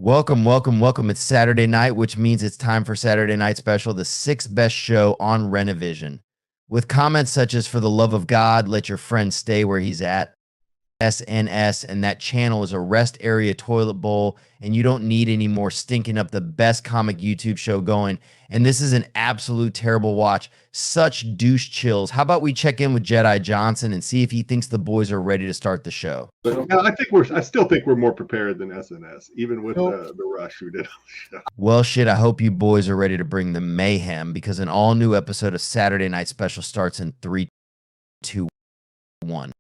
Welcome. It's Saturday night, which means it's time for Saturday Night Special, the sixth best show on Renovision. With comments such as, for the love of God, let your friend stay where he's at, SNS, and that channel is a rest area toilet bowl, and you don't need any more stinking up the best comic YouTube show going. And this is an absolute terrible watch. Such douche chills. How about we check in with Jedi Johnson and see if he thinks the boys are ready to start the show? I still think we're more prepared than SNS, even with the rush who did. Well, shit, I hope you boys are ready to bring the mayhem, because an all-new episode of Saturday Night Special starts in 3, 2, 1.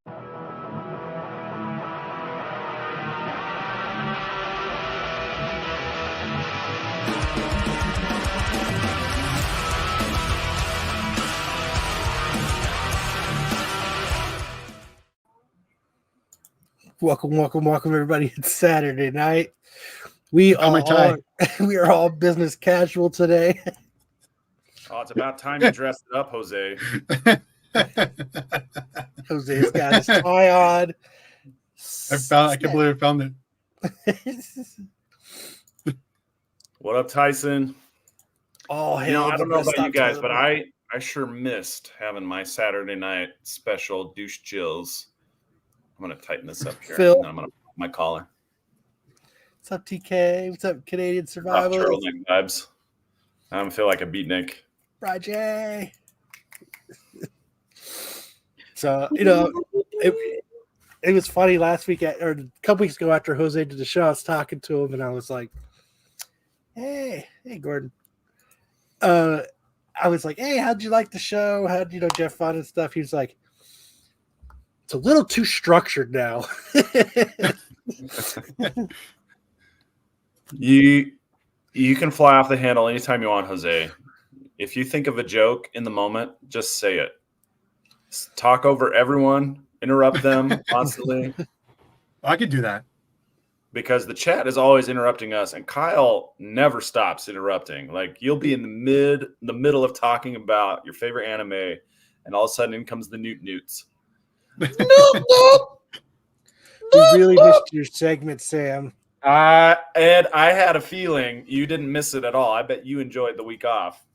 Welcome, everybody. It's Saturday night. We are all business casual today. Oh, it's about time you dressed it up, Jose. Jose's got his tie on. I can't believe I found it. What up, Tyson? Oh, I don't know about you guys, but I sure missed having my Saturday night special douche chills. I'm going to tighten this up here. Phil. And then I'm going to put my collar. What's up, TK? What's up, Canadian Survival? Turtleneck vibes. I don't feel like a beatnik. Rajay. So, it was funny last week, or a couple weeks ago after Jose did the show, I was talking to him and I was like, hey, Gordon. I was like, hey, how'd you like the show? How'd you have fun and stuff? He was like, it's a little too structured now. You can fly off the handle anytime you want, Jose. If you think of a joke in the moment, just say it. Talk over everyone, interrupt them constantly. I could do that. Because the chat is always interrupting us, and Kyle never stops interrupting. Like, you'll be in the middle of talking about your favorite anime, and all of a sudden in comes the newts. Nope. We really missed your segment, Sam. Ed, I had a feeling you didn't miss it at all. I bet you enjoyed the week off.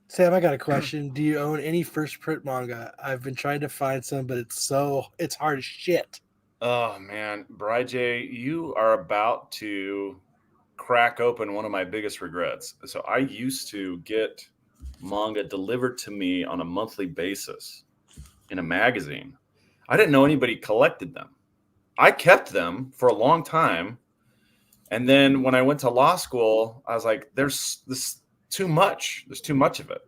Sam, I got a question. Do you own any first print manga? I've been trying to find some, but it's hard as shit. Oh man, Bri-J, you are about to crack open one of my biggest regrets. So I used to get manga delivered to me on a monthly basis in a magazine. I didn't know anybody collected them. I kept them for a long time. And then when I went to law school, I was like, there's too much. There's too much of it.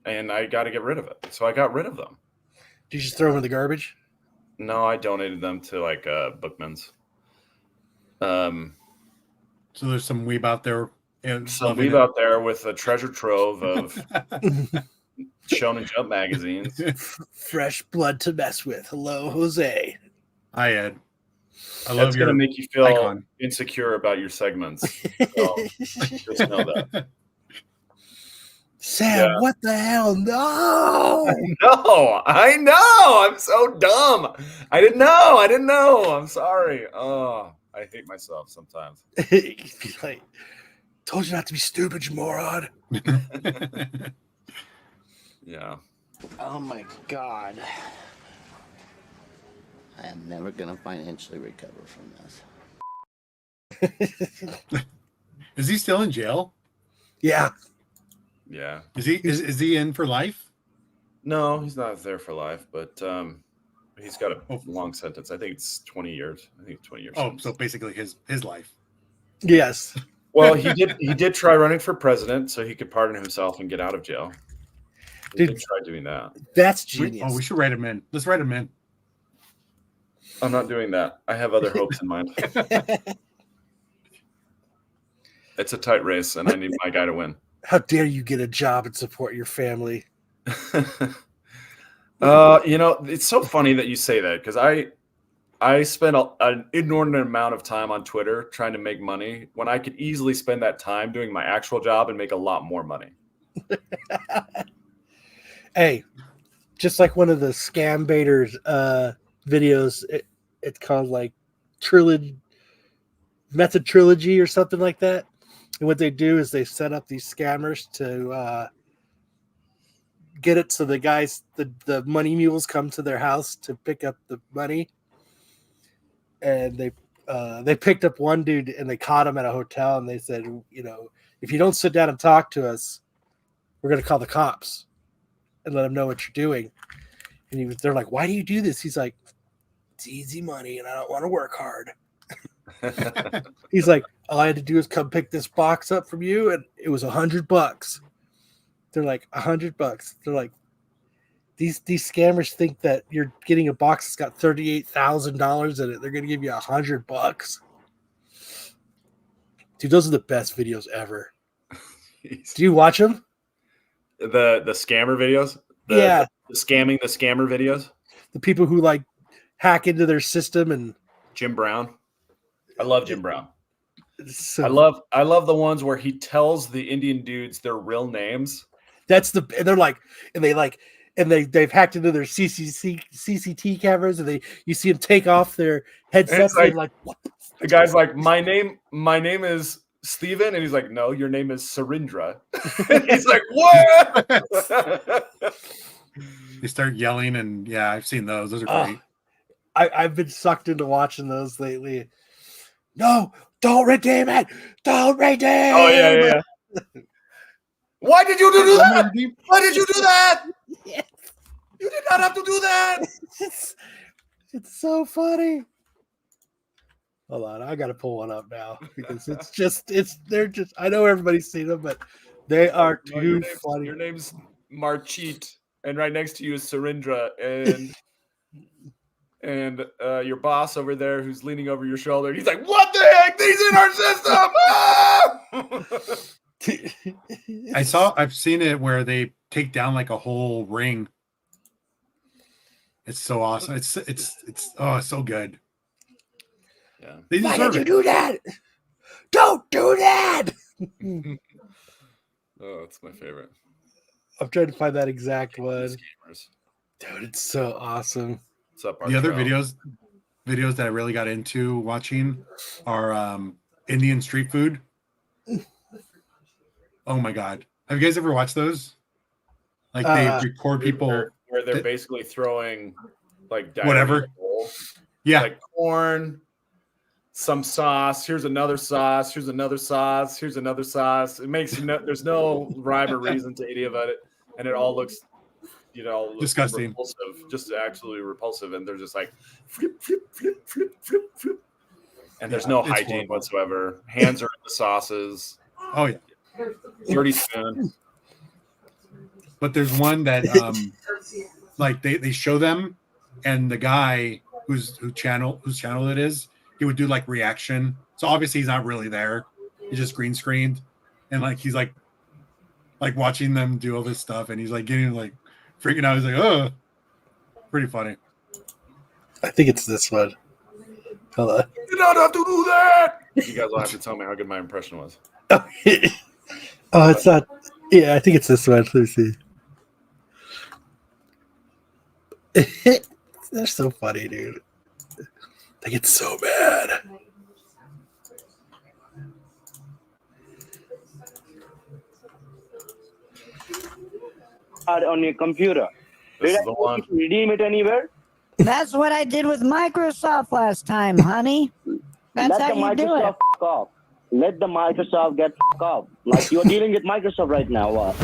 And I got to get rid of it. So I got rid of them. Did you just throw them in the garbage? No, I donated them to Bookman's. So there's some weeb out there. Some weeb out there with a treasure trove of Shonen Jump magazines. Fresh blood to mess with. Hello, Jose. Hi, Ed. I love That's going to make you feel icon. Insecure about your segments. So just know that. Sam, What the hell? No! I know. I'm so dumb. I didn't know. I'm sorry. Oh, I hate myself sometimes. Like, told you not to be stupid, you moron. Yeah. Oh my God. I am never going to financially recover from this. Is he still in jail? Yeah. Yeah. Is he in for life? No, he's not there for life, but he's got a long sentence. I think it's 20 years. I think it's 20 years. Oh, so basically his life. Yes. Well, he did try running for president so he could pardon himself and get out of jail. He did try doing that. That's genius. We should write him in. Let's write him in. I'm not doing that. I have other hopes in mind. It's a tight race, and I need my guy to win. How dare you get a job and support your family? It's so funny that you say that, because I spent an inordinate amount of time on Twitter trying to make money when I could easily spend that time doing my actual job and make a lot more money. Hey, just like one of the scam baiters videos, it's called like method trilogy or something like that. And what they do is they set up these scammers to get it so the guys, the money mules come to their house to pick up the money. And they picked up one dude and they caught him at a hotel and they said, if you don't sit down and talk to us, we're going to call the cops and let them know what you're doing. And they're like, why do you do this? He's like, it's easy money and I don't want to work hard. He's like, all I had to do is come pick this box up from you and it was $100. They're like, $100. They're like, these scammers think that you're getting a box that's got $38,000 in it. They're going to give you $100. Dude, those are the best videos ever. Jeez. Do you watch them? The scammer videos? Yeah. The scamming the scammer videos? The people who like hack into their system and Jim Brown. I love Jim Brown. so, I love the ones where he tells the Indian dudes their real names. and they're like, and they've hacked into their CCT cameras and you see them take off their headsets and like what the guy's like, my name is Steven, and he's like, no, your name is Surindra. He's like, what? They start yelling, and yeah, I've seen those. Those are great. I've been sucked into watching those lately. No, don't redeem it. Don't redeem. Oh yeah. Why did you do that? Why did you do that? Yes. You did not have to do that. It's so funny. Hold on, I gotta pull one up now because they're just. I know everybody's seen them, but they are too funny. Your name's Marchit, and right next to you is Surindra, and your boss over there who's leaning over your shoulder. He's like, "What the heck? He's in our system!" Ah! I've seen it where they take down like a whole ring. It's so awesome. It's so good. Yeah. They Why deserve did you it. do that? Don't do that. Oh, it's my favorite. I'm trying to find that exact one. Scammers. Dude, it's so awesome. What's up, The other Artrell? videos that I really got into watching are Indian street food. Oh my god. Have you guys ever watched those? Like they record people where they're basically throwing like diarrhea whatever. in a bowl. Yeah. Like corn, some sauce. Here's another sauce. Here's another sauce. Here's another sauce. It makes there's no rhyme or reason to any of it, and it all looks, Disgusting. repulsive, just absolutely repulsive. And they're just like flip, flip, flip, flip, flip, flip, and there's no it's hygiene horrible. whatsoever. Hands are in the sauces. Oh yeah. Dirty spoon. But there's one that like they show them, and the guy whose channel it is, he would do like reaction. So obviously he's not really there. He's just green screened, and like he's like watching them do all this stuff, and he's like getting like freaking out. He's like, oh, pretty funny. I think it's this one. Hold on. You don't have to do that. You guys will have to tell me how good my impression was. Oh, it's not. Yeah, I think it's this one. Let me see. They're so funny, dude. They get so bad. On your computer. This Did is the one. I redeem it anywhere? That's what I did with Microsoft last time, honey. That's Let how the you do Microsoft it. f- off. Let the Microsoft get f- off. Like you're dealing with Microsoft right now. What?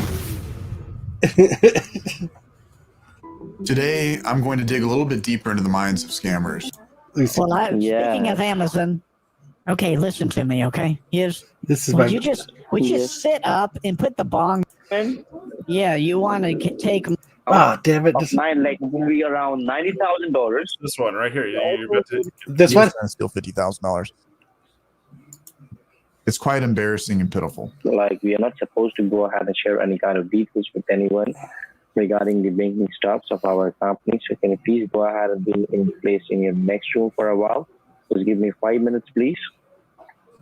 Today, I'm going to dig a little bit deeper into the minds of scammers. Well, Yeah. speaking of Amazon, okay, listen to me, okay? This is Would my. you just sit up and put the bong? And Yeah, you want to take. Ah, damn it! of mine, like will be around $90,000. This one right here. You got to, This one. And steal $50,000. It's quite embarrassing and pitiful. Like we are not supposed to go ahead and share any kind of details with anyone regarding the banking stocks of our company. So can you please go ahead and be in place in your next room for a while? Just give me 5 minutes, please.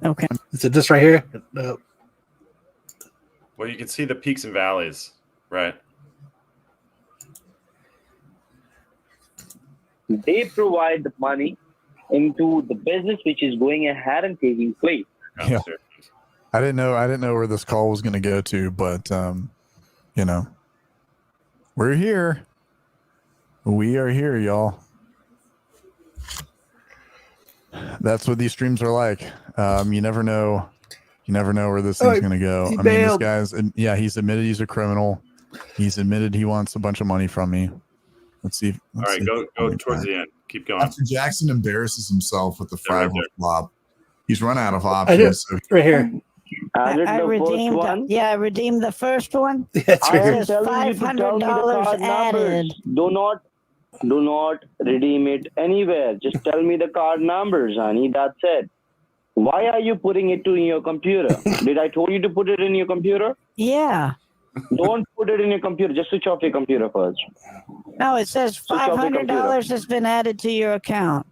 Okay. Is it this right here? No. well, you can see the peaks and valleys, right? They provide the money into the business which is going ahead and taking place. Yeah. I didn't know where this call was going to go to, but you know, we're here. We are here, y'all. That's what these streams are like. You never know where this thing's going to go. I mean, this guy's, he's admitted he's a criminal. He's admitted he wants a bunch of money from me. Let's see. All right, go towards the end. Keep going. After Jackson embarrasses himself with the fragile flop, he's run out of options. Right here. I redeemed. I redeemed the first one. That's right here. It says $500 added. Do not redeem it anywhere. Just tell me the card numbers, honey. That's it. Why are you putting it in your computer? Did I told you to put it in your computer? Yeah. Don't put it in your computer. Just switch off your computer first. No, it says $500 has been added to your account.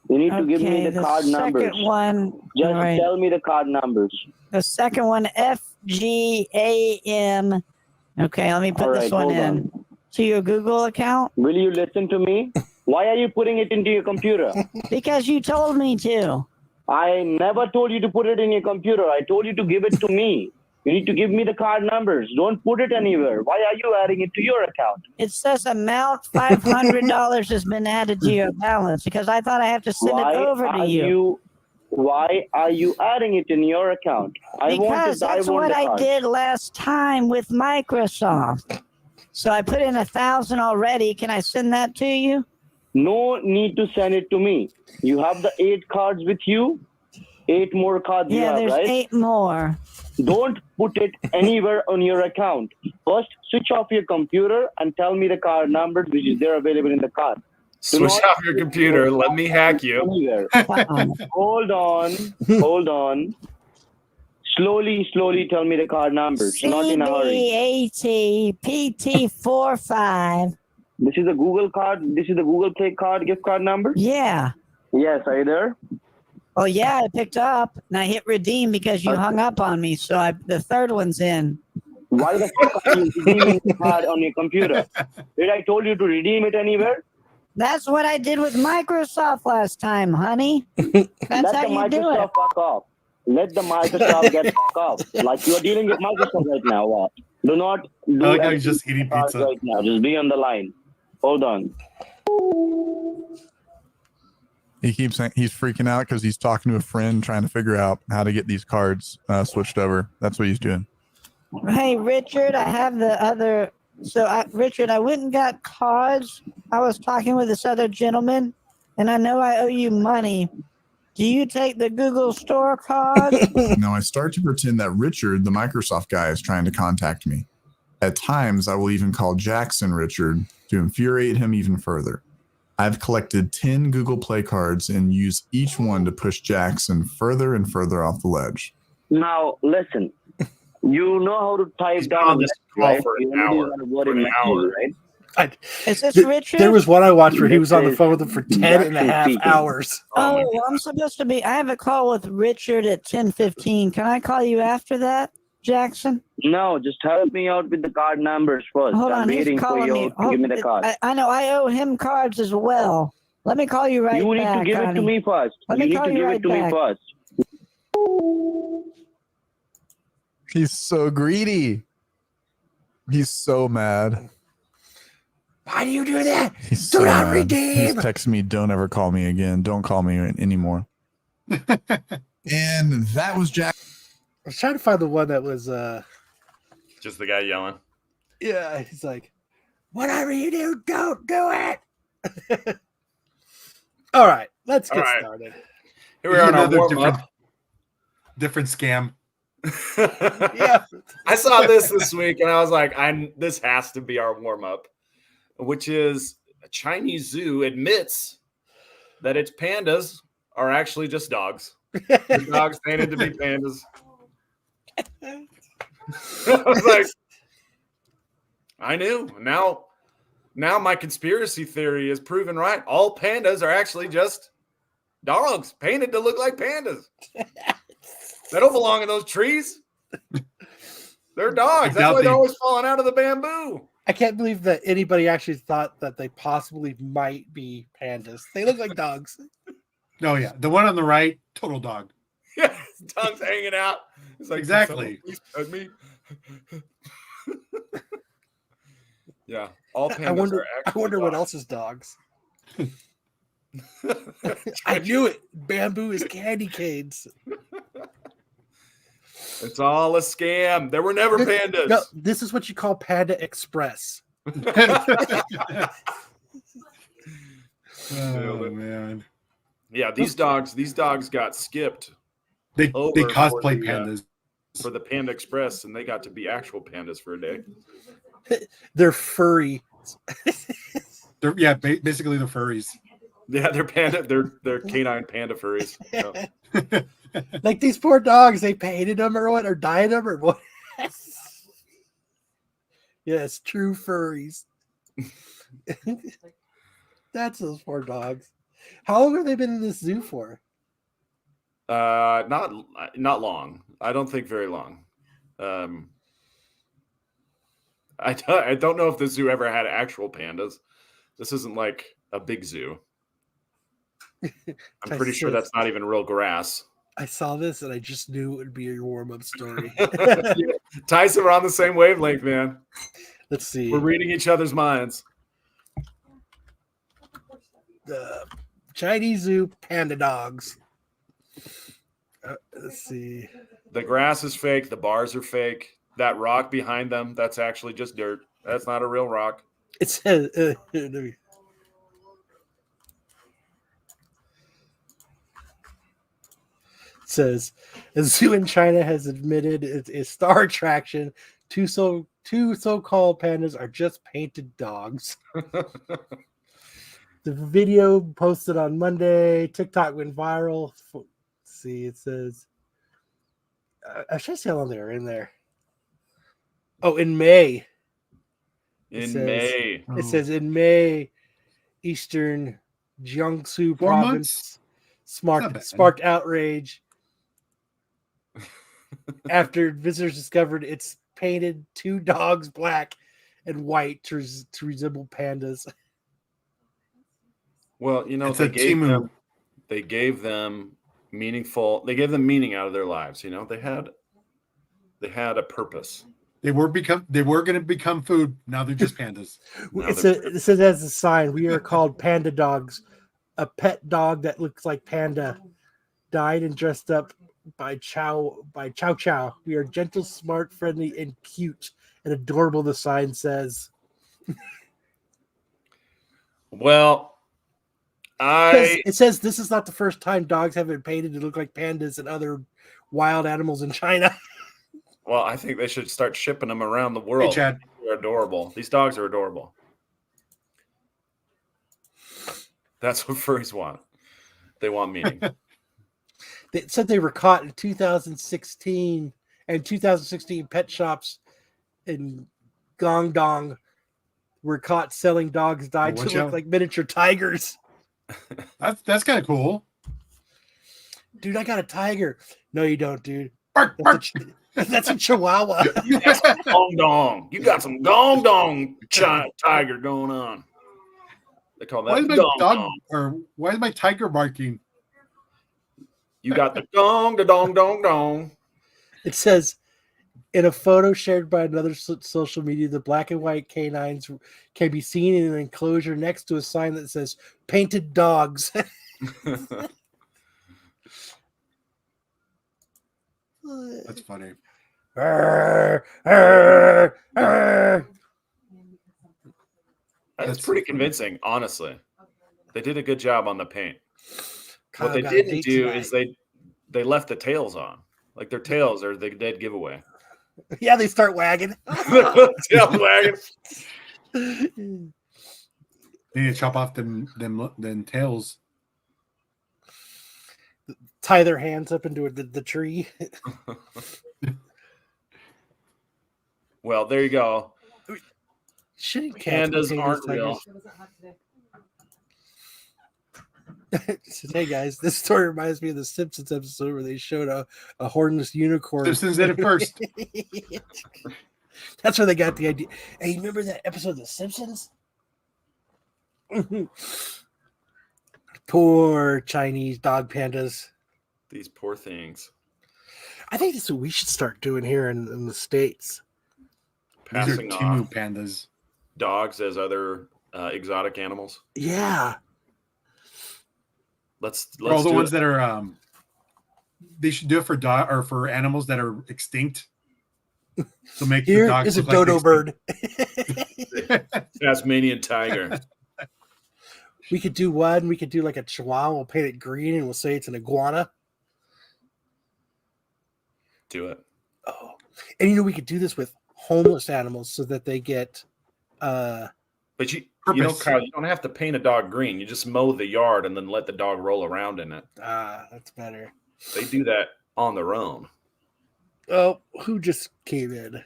You need to give me the card numbers. Second one. Just right. tell me the card numbers. The second one, FGAM. Okay, let me put this one in. To your Google account. Will you listen to me? Why are you putting it into your computer? Because you told me to. I never told you to put it in your computer. I told you to give it to me. You need to give me the card numbers. Don't put it anywhere. Why are you adding it to your account? It says amount $500 has been added to your balance because I thought I have to send it over to you. Why are you adding it in your account? Because that's what I did last time with Microsoft. So I put in 1,000 already. Can I send that to you? No need to send it to me. You have the 8 cards with you. 8 more cards you have, right? Yeah, there's 8 more. Don't put it anywhere on your account. First, switch off your computer and tell me the card numbers which is there available in the card. Switch off your computer. Let me hack you. Hold on. Slowly tell me the card numbers. Not in a hurry. CBAT-PT45. This is a Google card. This is the Google Play card, gift card number? Yeah. Yes, are you there? Oh, yeah, I picked up and I hit redeem because you hung up on me. So the third one's in. Why the fuck are you redeeming the card on your computer? Did I told you to redeem it anywhere? That's what I did with Microsoft last time, honey. That's how you do it. Fuck off. Let the Microsoft get fuck off. Like you are dealing with Microsoft right now. What? Do not do I like how he's just eating pizza right now. Just be on the line. Hold on. He keeps saying he's freaking out because he's talking to a friend trying to figure out how to get these cards switched over. That's what he's doing. Hey, Richard, I have the other. So, Richard, I went and got cards. I was talking with this other gentleman, and I know I owe you money. Do you take the Google Store card? No, I start to pretend that Richard, the Microsoft guy, is trying to contact me. At times, I will even call Jackson Richard to infuriate him even further. I've collected 10 Google Play cards and use each one to push Jackson further and further off the ledge. Now, listen. You know how to type down this call for an hour. Right? Is this Richard? There was one I watched where he was on the phone with him for 10 and a half hours. Oh, I'm supposed to be. I have a call with Richard at 10:15. Can I call you after that, Jackson? No, just help me out with the card numbers first. Hold on, he's calling me. Give me the card. I know I owe him cards as well. Let me call you right back. You need to give it to me first. Let me call you right back. You need to give it to me first. He's so greedy. He's so mad. Why do you do that? He's Do so not mad. redeem. He's texting me, don't ever call me again. Don't call me anymore. And that was Jack. I was trying to find the one that was Just the guy yelling. yeah, he's like, whatever you do, don't do it. All right, let's get started. Here we are on our warm-up. Different scam. Yeah. I saw this week and I was like, this has to be our warm-up, which is a Chinese zoo admits that its pandas are actually just dogs. The dogs painted to be pandas. I was like, I knew. Now my conspiracy theory is proven right. All pandas are actually just dogs painted to look like pandas. They don't belong in those trees. They're dogs. That's why they're always falling out of the bamboo. I can't believe that anybody actually thought that they possibly might be pandas. They look like dogs. Oh yeah, the one on the right, total dog. Yeah, his tongue's hanging out. It's like, Exactly. "Can someone please hug me?" Yeah, all pandas I wonder. are I actually wonder what dogs. else is dogs. I knew it. Bamboo is candy canes. It's all a scam. There were never pandas. No, this is what you call Panda Express. Oh man, Yeah, these dogs got skipped they over cosplay for the, pandas. for the Panda Express, and they got to be actual pandas for a day. They're furry. They're basically the furries. Yeah, they're canine panda furries. Yeah. Like these poor dogs, they painted them or what, or dyed them or what? Yes, true furries. That's those poor dogs. How long have they been in this zoo for? Not long. I don't think very long. I don't know if the zoo ever had actual pandas. This isn't like a big zoo. I'm pretty sure that's not even real grass. I saw this and I just knew it would be your warm-up story. Tyson, we're on the same wavelength, man. Let's see. We're reading each other's minds. The Chinese zoo panda dogs. Let's see. The grass is fake. The bars are fake. That rock behind them, that's actually just dirt. That's not a real rock. It says a zoo in China has admitted its star attraction. Two so-called pandas are just painted dogs. The video posted on Monday. TikTok went viral. Let's see, it says, I should see how long they were in there. Oh, in May. It says in May, Eastern Jiangsu province sparked outrage after visitors discovered it's painted two dogs black and white to resemble pandas. Well, they gave them meaning out of their lives. They had a purpose. They were going to become food. Now they're just pandas. It says as a sign, we are called Panda Dogs. A pet dog that looks like Panda died and dressed up by Chow Chow. We are gentle, smart, friendly, and cute and adorable, the sign says. Well, it says this is not the first time dogs have been painted to look like pandas and other wild animals in China. Well, I think they should start shipping them around the world. Hey, Chad. They're adorable. These dogs are adorable. That's what furries want. They want meaning. They said they were caught in 2016, and 2016 pet shops in Guangdong were caught selling dogs dyed to look like miniature tigers. That's kind of cool. Dude, I got a tiger. No, you don't, dude. Bark, bark. That's a chihuahua. You got some gong dong. You got some gong dong tiger going on. They call that why is my tiger barking? You got the gong, the dong, dong, dong. It says in a photo shared by another social media, the black and white canines can be seen in an enclosure next to a sign that says "Painted Dogs." That's funny. That's pretty convincing, honestly. They did a good job on the paint. What they didn't do is they left the tails on. Like their tails are the dead giveaway. Yeah, they start wagging. Tail wagging. They need to chop off them tails. Tie their hands up into the tree. Well, there you go. Pandas aren't real. Hey guys, this story reminds me of the Simpsons episode where they showed a hornless unicorn. Simpsons did it first. That's where they got the idea. Hey, remember that episode of The Simpsons? Poor Chinese dog pandas. These poor things. I think that's what we should start doing here in the States. These are Passing Timu off pandas. dogs as other exotic animals. Yeah. Let's For all the do ones it. that are they should do it for dog or for animals that are extinct. So make the Here dogs is a look like dodo bird. Tasmanian tiger. We could do one. We could do like a chihuahua. We'll paint it green and we'll say it's an iguana. Do it. Oh, and you know we could do this with homeless animals so that they get. But you know, Purpose. Kyle, you don't have to paint a dog green. You just mow the yard and then let the dog roll around in it. That's better. They do that on their own. Oh, who just came in?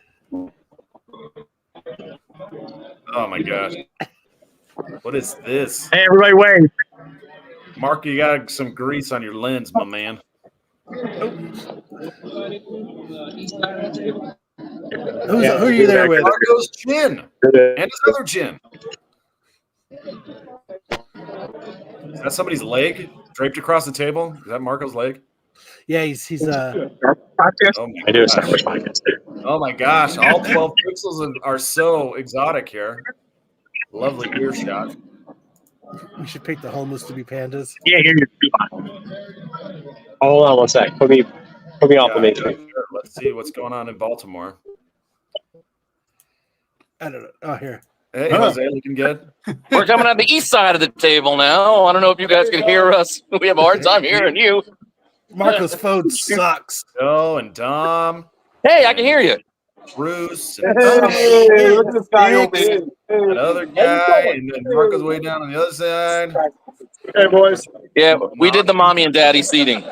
Oh my gosh. What is this? Hey, everybody, wave. Mark, you got some grease on your lens, my man. Who are you there with? Marco's chin and his other chin. Is that somebody's leg draped across the table? Is that Marco's leg? Yeah, he's Oh my I do a gosh. Star Wars podcast too. Oh my gosh, all 12 pixels are so exotic here. Lovely ear shot. we should pick the homeless to be pandas. Yeah, you're fine. Hold on one sec. Put me off the main Yeah, screen. sure. Let's see what's going on in Baltimore. I don't know. Oh, here. Hey, Jose, looking good? We're coming on the east side of the table now. I don't know if you guys can hear us. We have a hard time hearing you. Marco's phone sucks. Joe and Dom, Hey, I can hear you. Bruce, and Hey, look at this guy over here. another guy, and then Marco's way down on the other side. Hey, boys. Yeah, we did the mommy and daddy seating.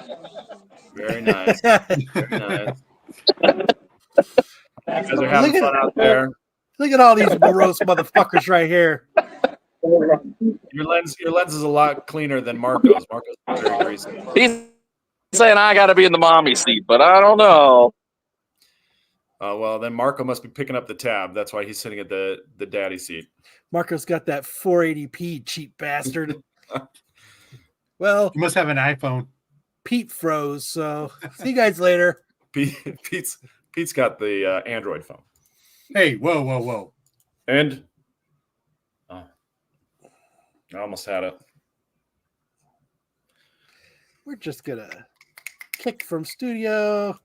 Very nice. Very nice. You guys are having fun out there. Look at all these morose motherfuckers right here. Your lens is a lot cleaner than Marco's. Marco's very greasy. He's saying I got to be in the mommy seat, but I don't know. Well, then Marco must be picking up the tab. That's why he's sitting at the daddy seat. Marco's got that 480p, cheap bastard. Well, You must have an iPhone. Pete froze, so see you guys later. Pete's got the Android phone. Hey, whoa. And I almost had it. We're just gonna kick from studio.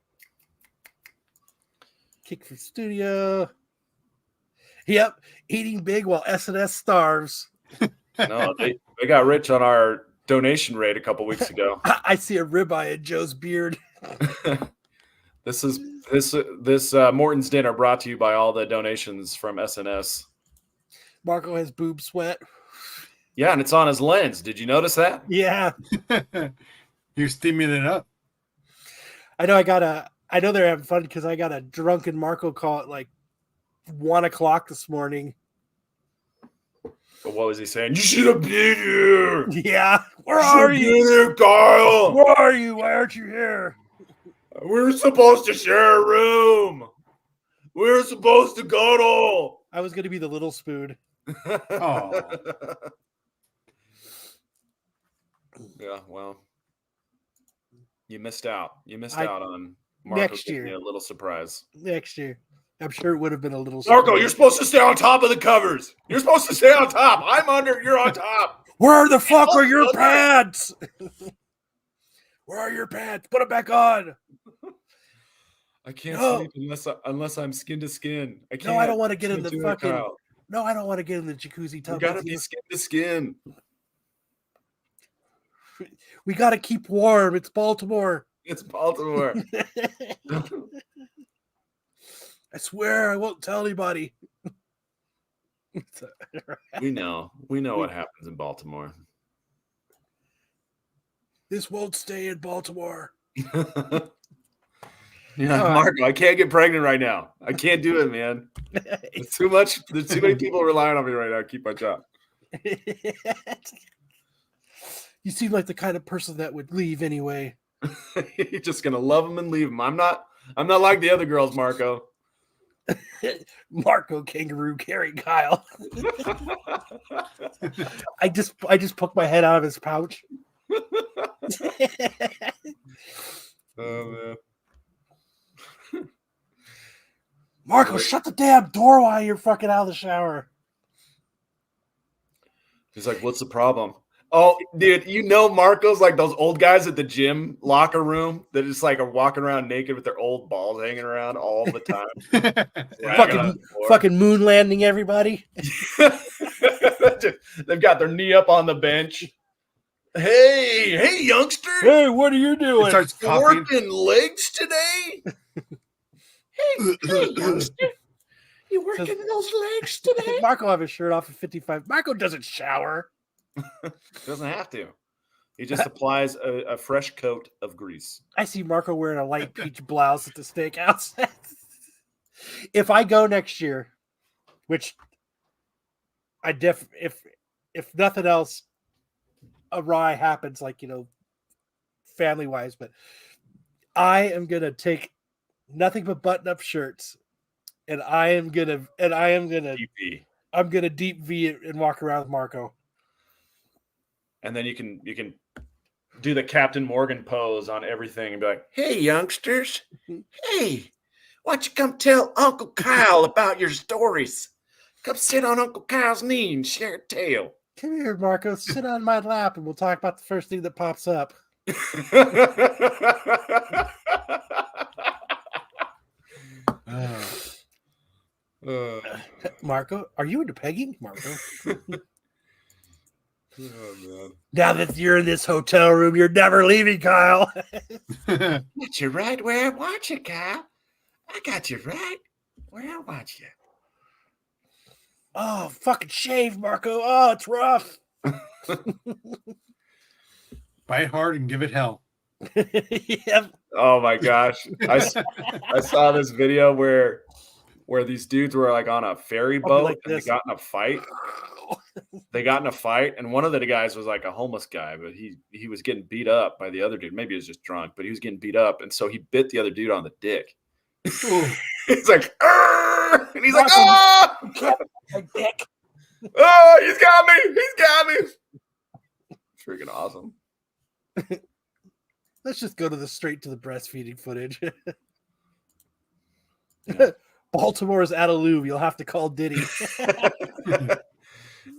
Yep, eating big while SNS starves. No, they got rich on our donation rate a couple weeks ago. I see a ribeye in Joe's beard. This Mortons Dinner brought to you by all the donations from SNS. Marco has boob sweat. Yeah, and it's on his lens. Did you notice that? Yeah, You're steaming it up. I know they're having fun because I got a drunken Marco call at like 1:00 this morning. But what was he saying? You should have been here. Yeah, where are you? Here, Kyle. Where are you? Why aren't you here? We're supposed to share a room. We're supposed to cuddle. I was gonna be the little spoon. Oh, Yeah, well, you missed out. You missed I- out on Marco next giving year. you a little surprise. Next year, I'm sure it would have been a little. Marco, surprise. you're supposed to stay on top of the covers. You're supposed to stay on top. I'm under. You're on top. Where the fuck are your Look. pants? Where are your pants? Put them back on. I can't No. sleep unless I'm skin to skin. I can't. No, I don't want to get in the Can't do it, fucking. Kyle. No, I don't want to get in the jacuzzi You tub. gotta with be you. skin to skin. We gotta keep warm. It's Baltimore. It's Baltimore. I swear I won't tell anybody. We know what happens in Baltimore. This won't stay in Baltimore. Yeah, Marco, I can't get pregnant right now. I can't do it, man. It's too much. There's too many people relying on me right now to keep my job. You seem like the kind of person that would leave anyway. You're just gonna love them and leave them. I'm not like the other girls, Marco. Marco kangaroo carrying Kyle. I just poked my head out of his pouch. Oh man. Marco, shut the damn door while you're fucking out of the shower. He's like, what's the problem? Oh, dude, you know Marco's like those old guys at the gym locker room that just like are walking around naked with their old balls hanging around all the time. fucking moon landing everybody. They've got their knee up on the bench. Hey, youngster. Hey, what are you doing? Working legs today? hey, youngster. You working those legs today? Marco have his shirt off at 55. Marco doesn't shower. Doesn't have to. He just applies a fresh coat of grease. I see Marco wearing a light peach blouse at the steakhouse. If I go next year, which I if nothing else awry happens, like, you know, family wise, but I am gonna take nothing but button up shirts, and I'm gonna deep V it and walk around with Marco. And then you can do the Captain Morgan pose on everything and be like, hey, youngsters. Hey, why don't you come tell Uncle Kyle about your stories? Come sit on Uncle Kyle's knee and share a tale. Come here, Marco. Sit on my lap and we'll talk about the first thing that pops up. Marco, are you into pegging? Marco. Oh, man. Now that you're in this hotel room, you're never leaving, Kyle. Got you right where I want you, Kyle. I got you right where I want you. Oh, fucking shave, Marco. Oh, it's rough. Bite hard and give it hell. Yep. Oh my gosh. I saw this video where these dudes were like on a ferry boat and they got in a fight. And one of the guys was like a homeless guy, but he was getting beat up by the other dude. Maybe he was just drunk, but he was getting beat up, and so he bit the other dude on the dick. He's like, "Arr!" And he's like, "Oh, dick. Oh, he's got me. Freaking awesome. Let's just go straight to the breastfeeding footage. Yeah. Baltimore's out of lube. You'll have to call Diddy.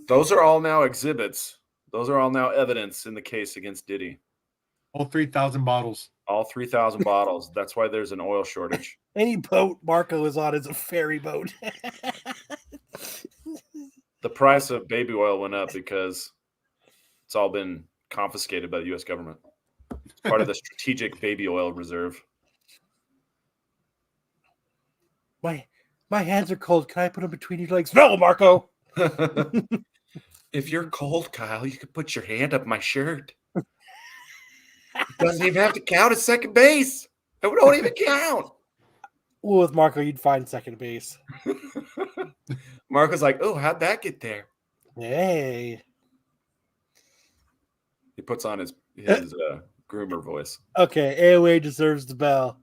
Those are all now exhibits. Those are all now evidence in the case against Diddy. All 3,000 bottles. All 3,000 bottles. That's why there's an oil shortage. Any boat Marco is on is a ferry boat. The price of baby oil went up because it's all been confiscated by the U.S. government. It's part of the strategic baby oil reserve. My hands are cold. Can I put them between your legs? No, Marco. If you're cold, Kyle, you could put your hand up my shirt. It doesn't even have to count at second base. It don't even count. Well, with Marco, you'd find second base. Marco's like, oh, how'd that get there? Hey. He puts on his groomer voice. Okay, AOA deserves the bell.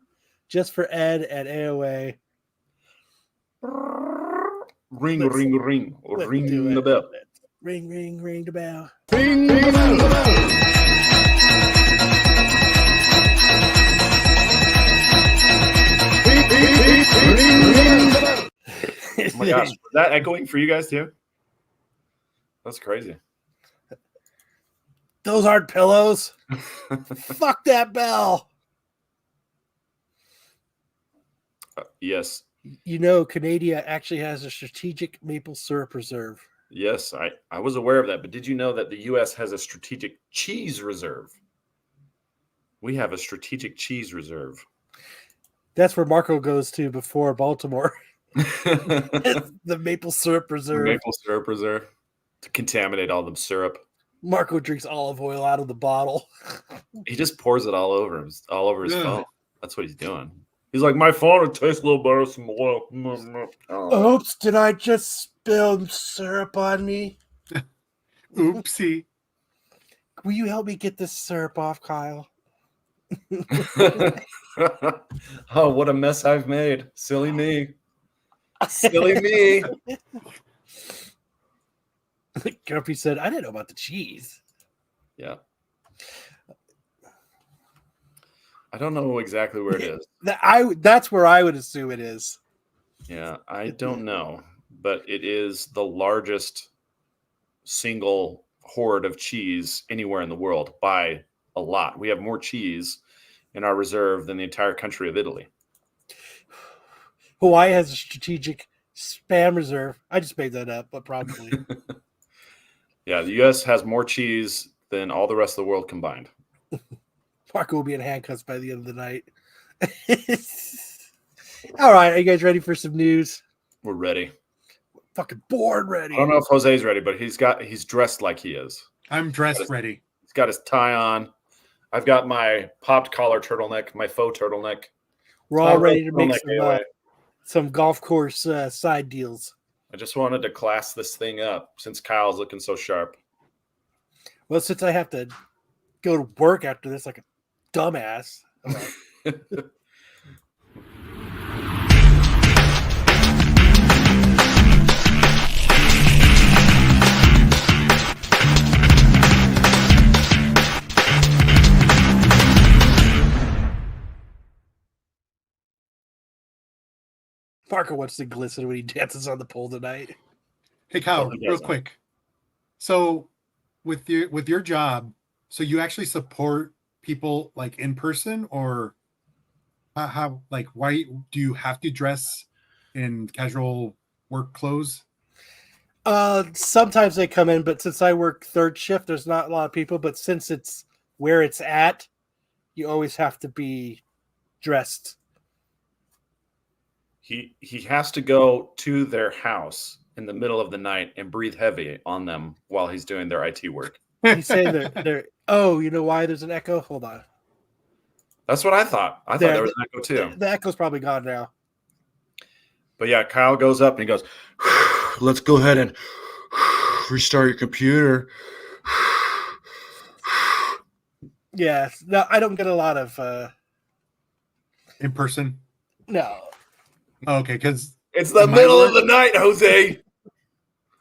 Just for Ed at AOA. Ring the bell. Ring the bell. Ring the bell. Oh my gosh, was that echoing for you guys too? That's crazy. Those aren't pillows. Fuck that bell. Yes. You know, Canada actually has a strategic maple syrup reserve. Yes, I was aware of that. But did you know that the U.S. has a strategic cheese reserve? We have a strategic cheese reserve. That's where Marco goes to before Baltimore. The maple syrup reserve. Maple syrup reserve to contaminate all the syrup. Marco drinks olive oil out of the bottle. He just pours it all over his phone. That's what he's doing. He's like, my phone would taste a little better with some oil. Oh. Oops, did I just spill syrup on me? Oopsie. Will you help me get this syrup off, Kyle? Oh, what a mess I've made. Silly me. Silly me. Grumpy said, I didn't know about the cheese. Yeah. I don't know exactly where it is. That's where I would assume it is. Yeah, I don't know, but it is the largest single hoard of cheese anywhere in the world by a lot. We have more cheese in our reserve than the entire country of Italy. Hawaii has a strategic spam reserve. I just made that up, but probably. Yeah, the U.S. has more cheese than all the rest of the world combined. Marco will be in handcuffs by the end of the night. All right, are you guys ready for some news? We're ready. Fucking bored ready. I don't know if Jose's ready, but he's dressed like he is. I'm dressed ready. He's got his tie on. I've got my popped collar turtleneck, my faux turtleneck. We're all ready to make anyway. some golf course side deals. I just wanted to class this thing up since Kyle's looking so sharp. Well, since I have to go to work after this like a dumbass. Parker wants to glisten when he dances on the pole tonight. Hey Kyle, real quick. So with your job, so you actually support people like in person, or how like why do you have to dress in casual work clothes? Sometimes they come in, but since I work third shift, there's not a lot of people. But since it's where it's at, you always have to be dressed. He has to go to their house in the middle of the night and breathe heavy on them while he's doing their IT work. He's saying they're oh, you know why there's an echo? Hold on. That's what I thought. I thought there was an echo too. The echo's probably gone now. But yeah, Kyle goes up and he goes, let's go ahead and restart your computer. Yeah, no, I don't get a lot of in person. No. Oh, okay, because it's the middle of the night, Jose.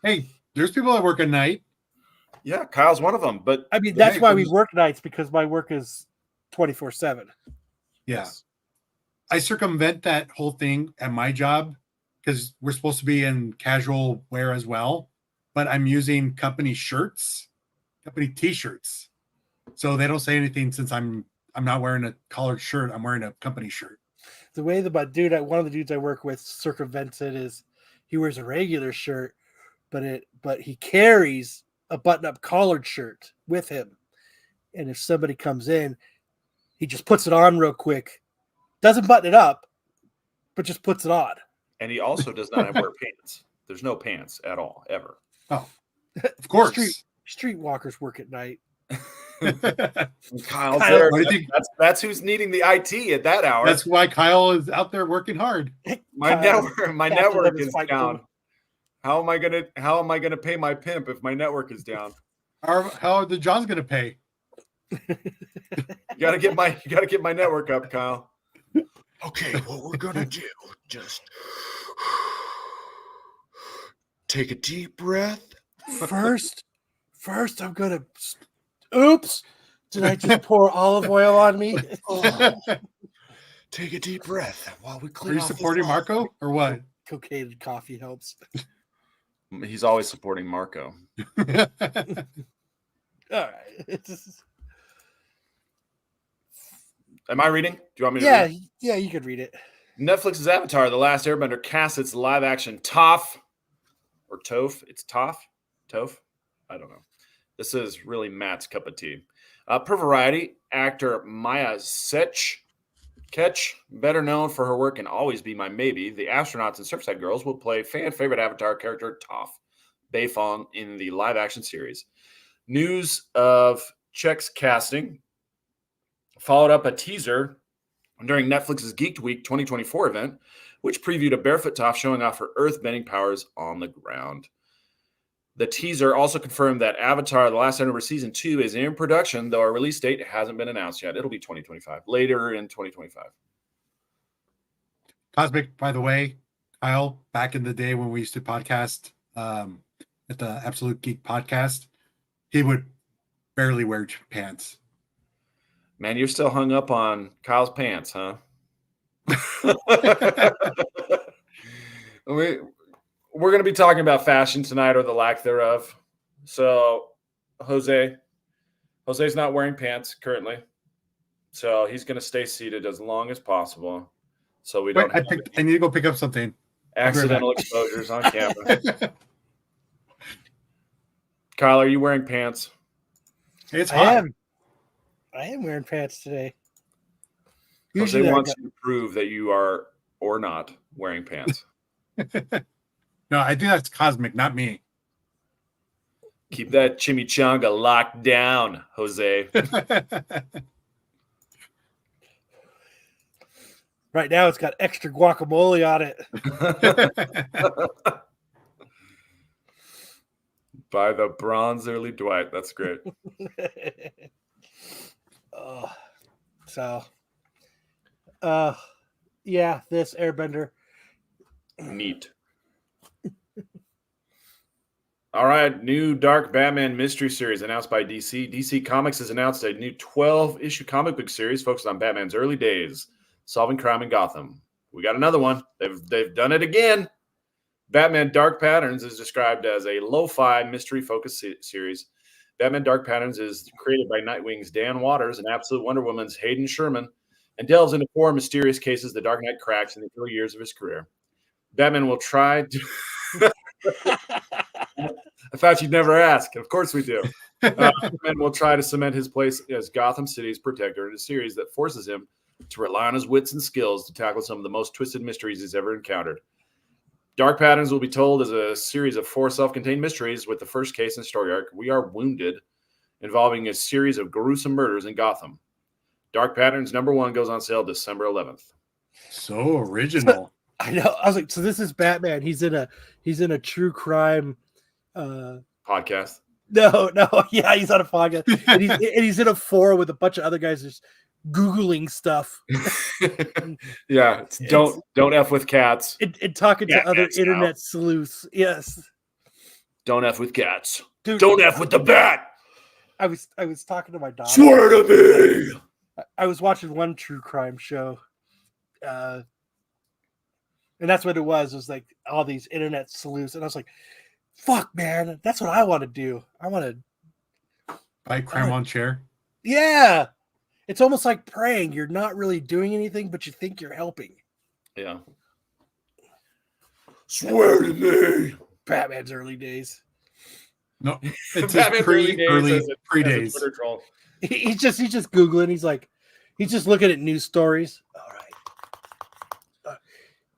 Hey, there's people that work at night. Yeah, Kyle's one of them. But I mean, that's why we work nights, because my work is 24/7. Yeah. I circumvent that whole thing at my job because we're supposed to be in casual wear as well, but I'm using company shirts, company t-shirts. So they don't say anything since I'm not wearing a collared shirt. I'm wearing a company shirt. The way that one of the dudes I work with circumvents it is he wears a regular shirt, but he carries a button-up collared shirt with him. And if somebody comes in, he just puts it on real quick. Doesn't button it up, but just puts it on. And he also does not wear pants. There's no pants at all, ever. Oh, of course. Streetwalkers work at night. Kyle's there. That's who's needing the IT at that hour. That's why Kyle is out there working hard. My network is down. How am I gonna pay my pimp if my network is down? How are the John's gonna pay? You gotta get my network up, Kyle. Okay, what we're gonna do, just take a deep breath. First I'm gonna oops, did I just pour olive oil on me? Take a deep breath while we clean. Are you supporting Marco or what? Cocaine and coffee helps. He's always supporting Marco. All right. Am I reading? Do you want me to read? Yeah, you could read it. Netflix's Avatar: The Last Airbender casts its live-action Toph or Toph. It's Toph? I don't know. This is really Matt's cup of tea. Per Variety, actor Maya Ketch, better known for her work in Always Be My Maybe, the astronauts and Surfside Girls, will play fan-favorite Avatar character Toph Beifong in the live-action series. News of Check's casting followed up a teaser during Netflix's Geeked Week 2024 event, which previewed a barefoot Toph showing off her earth-bending powers on the ground. The teaser also confirmed that Avatar: The Last Airbender Season 2 is in production, though a release date hasn't been announced yet. It'll be 2025, later in 2025. Cosmic, by the way, Kyle, back in the day when we used to podcast at the Absolute Geek Podcast, he would barely wear pants. Man, you're still hung up on Kyle's pants, huh? We're going to be talking about fashion tonight, or the lack thereof. So, Jose's not wearing pants currently, so he's going to stay seated as long as possible. So we don't. I need to go pick up something. Accidental exposures on camera. Kyle, are you wearing pants? It's hot. I am wearing pants today. Jose wants you to prove that you are or not wearing pants. No, I think that's cosmic, not me. Keep that chimichanga locked down, Jose. Right now, it's got extra guacamole on it. By the bronze early Dwight. That's great. Yeah, this Airbender. Neat. All right, new Dark Batman mystery series announced by DC. DC Comics has announced a new 12-issue comic book series focused on Batman's early days, solving crime in Gotham. We got another one. They've done it again. Batman Dark Patterns is described as a lo-fi mystery-focused series. Batman Dark Patterns is created by Nightwing's Dan Watters and Absolute Wonder Woman's Hayden Sherman, and delves into 4 mysterious cases the Dark Knight cracks in the early years of his career. Batman will try to... I thought you'd never ask. Of course we do. Batman will try to cement his place as Gotham City's protector in a series that forces him to rely on his wits and skills to tackle some of the most twisted mysteries he's ever encountered. Dark Patterns will be told as a series of 4 self-contained mysteries, with the first case in story arc, We Are Wounded, involving a series of gruesome murders in Gotham. Dark Patterns #1 goes on sale December 11th. So original. I know. I was like, so this is Batman. He's in a true crime podcast. No, yeah, he's on a podcast, and he's in a forum with a bunch of other guys just Googling stuff. Yeah, don't F with cats. And talking to other internet sleuths. Yes. Don't F with cats. Dude, don't F with the bat. I was talking to my daughter. Swear to me. I was watching one true crime show. And that's what it was like all these internet sleuths. And I was like, fuck, man, that's what I want to do. I want to buy crime on chair. Yeah. It's almost like praying. You're not really doing anything, but you think you're helping. Yeah. Swear to me. Batman's early days. No, it's early days. He's just Googling. He's just looking at news stories. All right.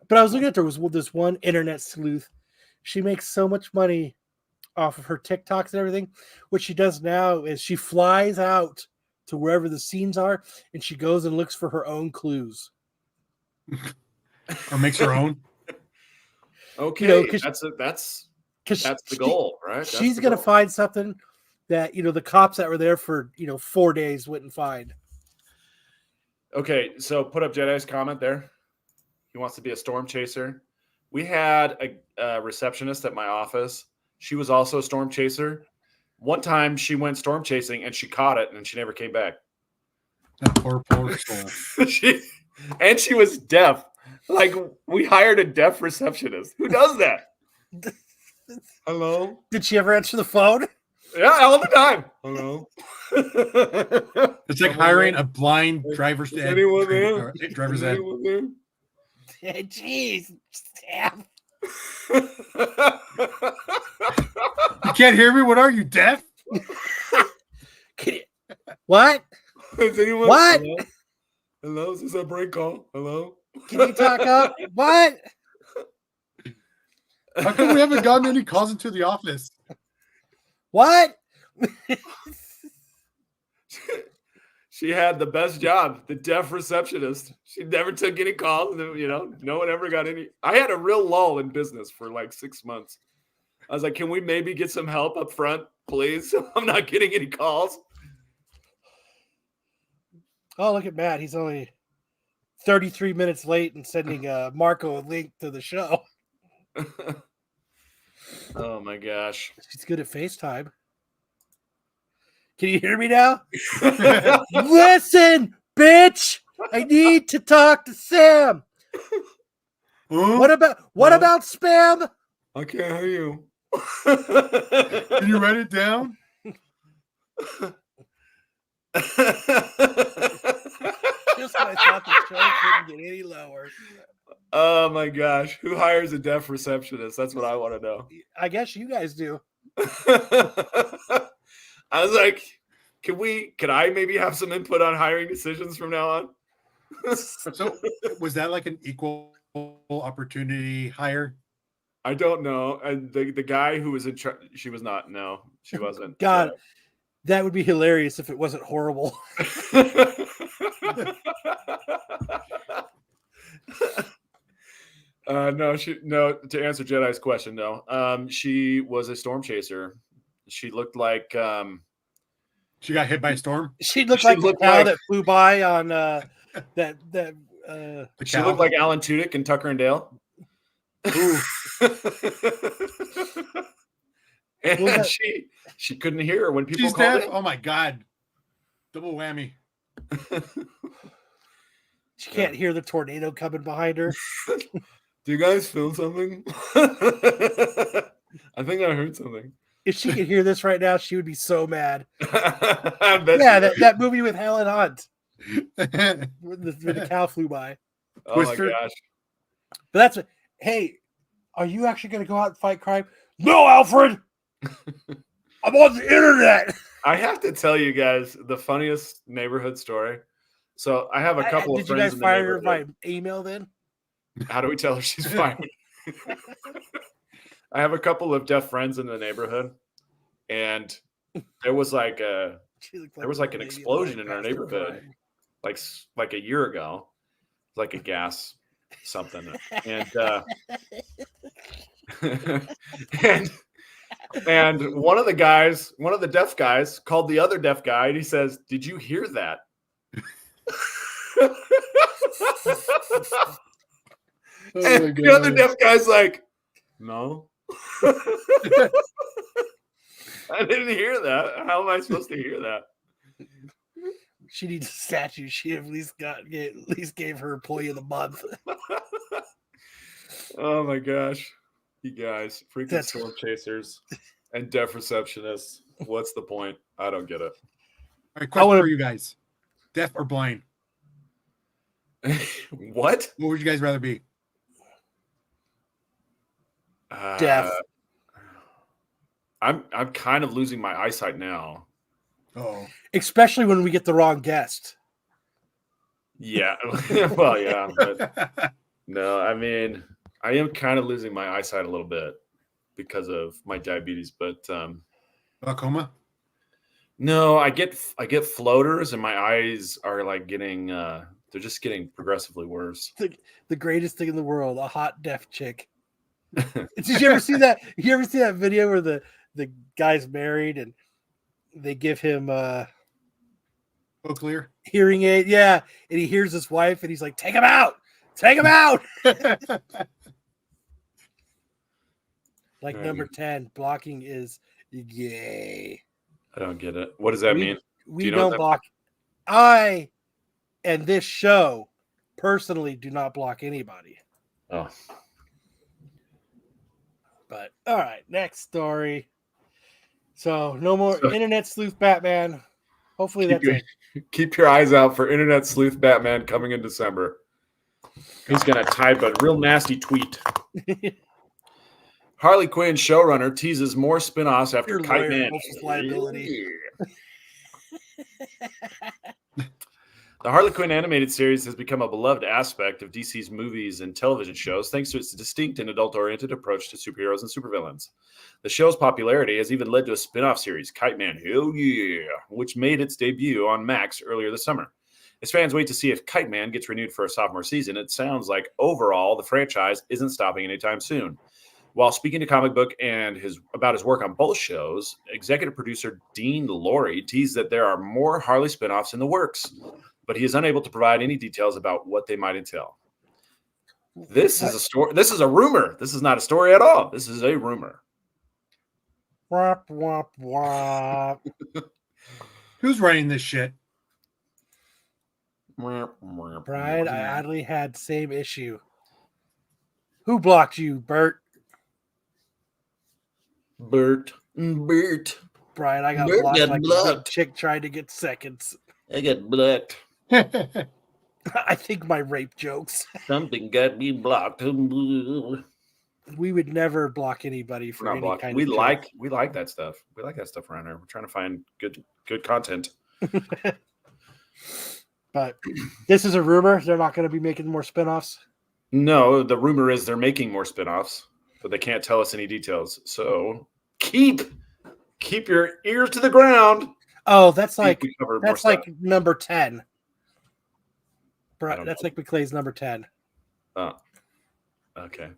But I was looking at, there was this one internet sleuth. She makes so much money off of her TikToks and everything. What she does now is she flies out to wherever the scenes are, and she goes and looks for her own clues. Or makes her own. Okay, that's the goal, right? She's going to find something that, the cops that were there for, 4 days wouldn't find. Okay, so put up Jedi's comment there. He wants to be a storm chaser. We had a receptionist at my office. She was also a storm chaser. One time she went storm chasing and she caught it and she never came back. That poor soul. She was deaf. Like, we hired a deaf receptionist. Who does that? Hello? Did she ever answer the phone? Yeah, all the time. Hello? It's like hiring a blind driver's ed. Anyone there? Driver's ed. Jeez. Damn. You can't hear me? What are you, deaf? What? Is anyone? What? Hello? Is this a break call? Hello? Can you talk up? What? How come we haven't gotten any calls into the office? What? She had the best job, the deaf receptionist. She never took any calls. No one ever got any. I had a real lull in business for like 6 months. I was like, can we maybe get some help up front, please? I'm not getting any calls. Oh, look at Matt. He's only 33 minutes late and sending Marco a link to the show. Oh my gosh. She's good at FaceTime. Can you hear me now? Listen, bitch. I need to talk to Sam. What about spam? I can't hear you. Can you write it down? Just when I thought the show couldn't get any lower. Oh my gosh. Who hires a deaf receptionist? That's what I want to know. I guess you guys do. I was like, can I maybe have some input on hiring decisions from now on? So was that like an equal opportunity hire? I don't know. And the guy who was in charge, she was not. No, she wasn't. God, that would be hilarious if it wasn't horrible. No, to answer Jedi's question, no. She was a storm chaser. She looked like she got hit by a storm. She looked like the cow that flew by on she looked like Alan Tudyk and Tucker and Dale. And she couldn't hear when people called in. Oh my god. Double whammy. She can't hear the tornado coming behind her. Do you guys feel something? I think I heard something. If she could hear this right now, she would be so mad. Yeah, that movie with Helen Hunt. When the cow flew by. Oh my gosh. But that's what, hey, are you actually going to go out and fight crime? No, Alfred. I'm on the internet. I have to tell you guys the funniest neighborhood story. So I have a couple of friends. Did you guys fire her by email then? How do we tell her she's fired? I have a couple of deaf friends in the neighborhood, and there was like an explosion in our neighborhood, like a year ago, like a gas something, and and one of the deaf guys called the other deaf guy, and he says, "Did you hear that?" And the other deaf guy's like, "No." I didn't hear that. How am I supposed to hear that? She needs a statue. She at least gave her employee of the month. Oh my gosh. You guys, freaking storm chasers and deaf receptionists. What's the point? I don't get it. All right, question for you guys. Deaf or blind? What? What would you guys rather be? Deaf. I'm kind of losing my eyesight now. Oh, especially when we get the wrong guest. Yeah, well, yeah, but no, I mean, I am kind of losing my eyesight a little bit because of my diabetes, but glaucoma. No, I get floaters, and my eyes are like getting they're just getting progressively worse. The greatest thing in the world, a hot deaf chick. Did you ever see that? You ever see that video where the guy's married and they give him clear hearing aid? Yeah, and he hears his wife and he's like, "Take him out! Take him out!" Like number 10, blocking is gay. I don't get it. What does that mean? We don't block. I and this show personally do not block anybody. Oh. But all right, next story. So no more internet sleuth Batman. Hopefully that's it. Keep your eyes out for internet sleuth Batman coming in December. He's gonna type a real nasty tweet. Harley Quinn showrunner teases more spinoffs after Kite Man. Liability. The Harley Quinn animated series has become a beloved aspect of DC's movies and television shows thanks to its distinct and adult-oriented approach to superheroes and supervillains. The show's popularity has even led to a spin-off series, Kite Man, hell yeah, which made its debut on Max earlier this summer. As fans wait to see if Kite Man gets renewed for a sophomore season, it sounds like overall the franchise isn't stopping anytime soon. While speaking to Comic Book and about his work on both shows, executive producer Dean Laurie teased that there are more Harley spinoffs in the works, but he is unable to provide any details about what they might entail. This is a story. This is a rumor. This is not a story at all. This is a rumor. Wop, wop, wop. Who's writing this shit? Brian, I oddly had same issue. Who blocked you, Bert? Bert. Brian, I got Bert blocked got like a blocked. big chick trying to get seconds. I got blocked. I think my rape jokes. Something got me blocked. We would never block anybody for We're not any blocked. kind We of joke. like that stuff. We like that stuff around here. We're trying to find good content. But this is a rumor. They're not going to be making more spinoffs. No, the rumor is they're making more spinoffs, but they can't tell us any details. So keep your ears to the ground. Oh, that's like We cover more that's stuff. like number 10. I don't That's know. like McClay's number 10. Oh, okay.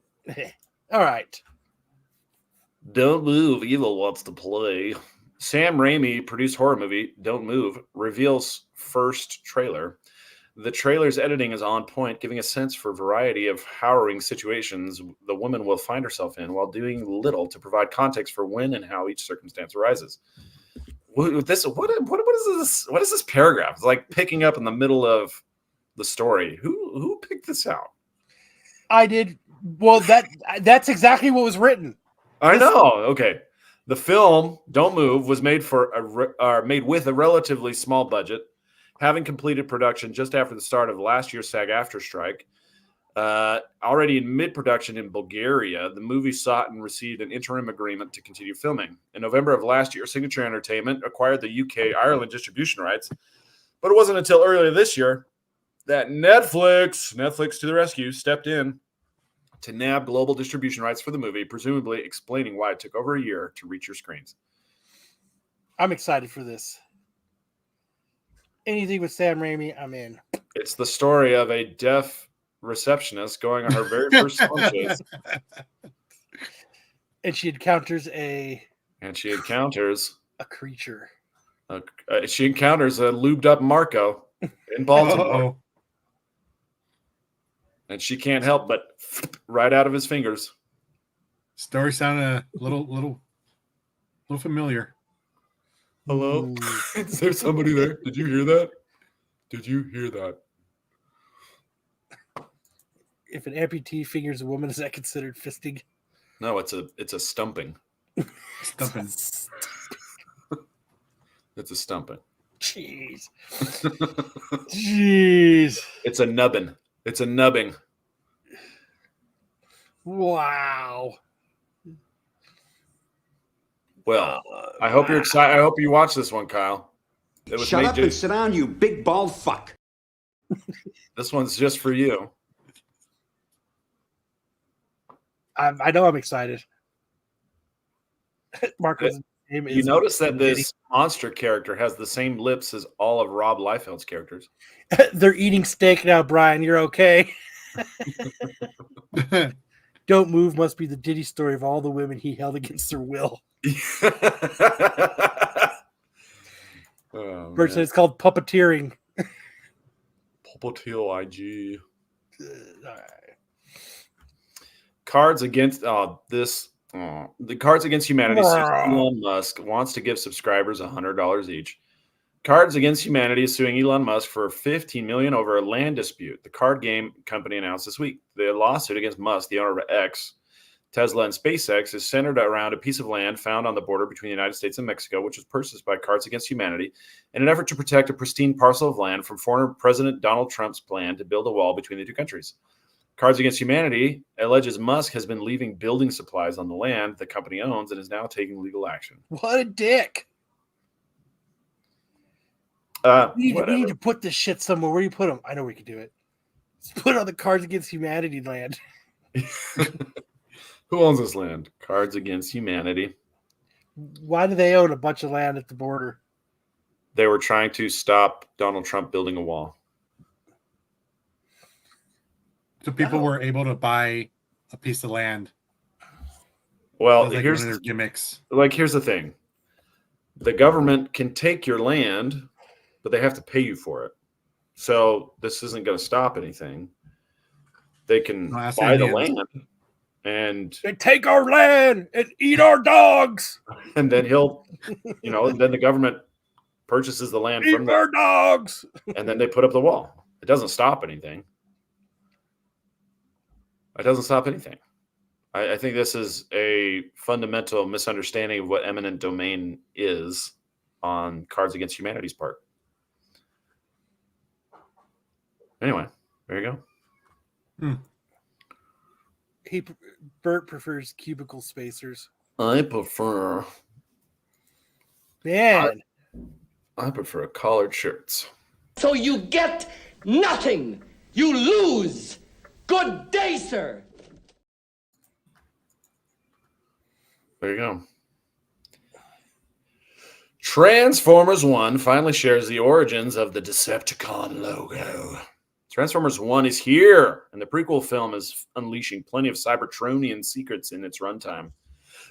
All right. Don't Move. Evil wants to play. Sam Raimi produced horror movie Don't Move reveals first trailer. The trailer's editing is on point, giving a sense for a variety of harrowing situations the woman will find herself in while doing little to provide context for when and how each circumstance arises. What is this? What is this paragraph? It's like picking up in the middle of the story. Who picked this out? I did. Well, that's exactly what was written. I know. Okay. The film Don't Move was made made with a relatively small budget, having completed production just after the start of last year's SAG-AFTRA strike. Already in mid-production in Bulgaria, the movie sought and received an interim agreement to continue filming. In November of last year, Signature Entertainment acquired the UK-Ireland distribution rights, but it wasn't until earlier this year that Netflix to the rescue, stepped in to nab global distribution rights for the movie, presumably explaining why it took over a year to reach your screens. I'm excited for this. Anything with Sam Raimi, I'm in. It's the story of a deaf receptionist going on her very first phone chase. And she encounters a creature. She encounters a lubed up Marco in Baltimore. Uh-oh. And she can't help but right out of his fingers. Story sounded a little familiar. Hello? Is there somebody there? Did you hear that? Did you hear that? If an amputee fingers a woman, is that considered fisting? No, it's a stumping. Stumping. It's a stumping. Jeez. Jeez. It's a nubbin. It's a nubbing. Wow. Well, I hope you're excited. I hope you watch this one, Kyle. It was Shut made up and sit down, you big bald fuck. This one's just for you. I know I'm excited. Marco's name is. You notice that this monster character has the same lips as all of Rob Liefeld's characters. They're eating steak now, Brian. You're okay. Don't Move must be the Diddy story of all the women he held against their will. Person, it's called puppeteering. Puppeteer IG. Cards Against the Cards Against Humanity. Elon Musk wants to give subscribers $100 each. Cards Against Humanity is suing Elon Musk for $15 million over a land dispute. The card game company announced this week. The lawsuit against Musk, the owner of X, Tesla, and SpaceX, is centered around a piece of land found on the border between the United States and Mexico, which was purchased by Cards Against Humanity in an effort to protect a pristine parcel of land from former President Donald Trump's plan to build a wall between the two countries. Cards Against Humanity alleges Musk has been leaving building supplies on the land the company owns and is now taking legal action. What a dick. We need to put this shit somewhere. Where do you put them? I know we can do it. Let's put it on the Cards Against Humanity land. Who owns this land? Cards Against Humanity. Why do they own a bunch of land at the border? They were trying to stop Donald Trump building a wall. So people were able to buy a piece of land. Well, like here's one of their gimmicks. Here's the thing. The government can take your land, but they have to pay you for it. So this isn't going to stop anything. they can No, that's buy the Indians. land, and They take our land and eat our dogs. and then he'll, and then the government purchases the land from Eat them, our dogs. and then they put up the wall. It doesn't stop anything. It doesn't stop anything. I think this is a fundamental misunderstanding of what eminent domain is on Cards Against Humanity's part. Anyway, there you go. Bert prefers cubicle spacers. I prefer collared shirts. So you get nothing. You lose. Good day, sir. There you go. Transformers 1 finally shares the origins of the Decepticon logo. Transformers 1 is here, and the prequel film is unleashing plenty of Cybertronian secrets in its runtime.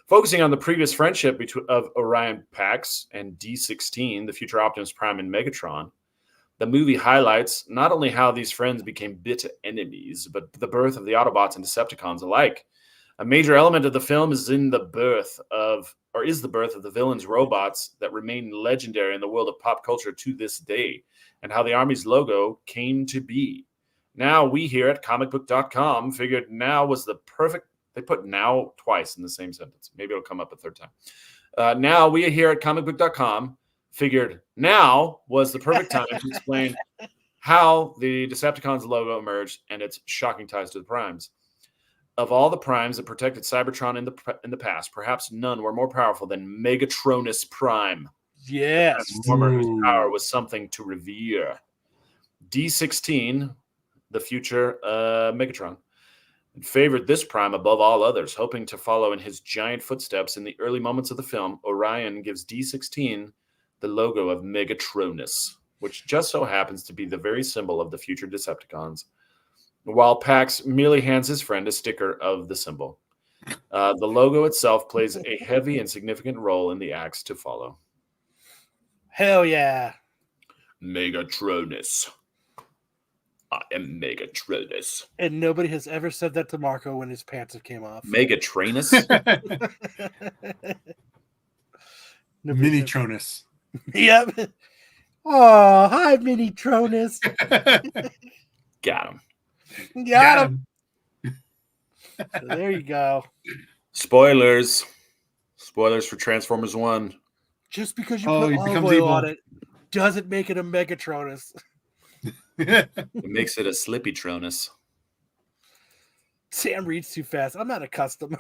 Focusing on the previous friendship of Orion Pax and D16, the future Optimus Prime and Megatron, the movie highlights not only how these friends became bitter enemies, but the birth of the Autobots and Decepticons alike. A major element of the film is the birth of the villains' robots that remain legendary in the world of pop culture to this day, and how the Army's logo came to be. Now we here at comicbook.com figured now was the perfect, they put now twice in the same sentence. Maybe it'll come up a third time. Now we here at comicbook.com figured now was the perfect time to explain how the Decepticons logo emerged and its shocking ties to the Primes. Of all the Primes that protected Cybertron in the past, perhaps none were more powerful than Megatronus Prime. Yes. Transformer whose power was something to revere. D16, the future Megatron, favored this Prime above all others, hoping to follow in his giant footsteps. In the early moments of the film, Orion gives D16 the logo of Megatronus, which just so happens to be the very symbol of the future Decepticons, while Pax merely hands his friend a sticker of the symbol. The logo itself plays a heavy and significant role in the acts to follow. Hell yeah. Megatronus. I am Megatronus. And nobody has ever said that to Marco when his pants have came off. Megatronus? Minitronus. Yep. Oh, hi, Minitronus. Got him. Got him. So there you go. Spoilers. Spoilers for Transformers 1. Just because you put olive oil on it doesn't make it a Megatronus. It makes it a Slippytronus. Sam reads too fast. I'm not accustomed.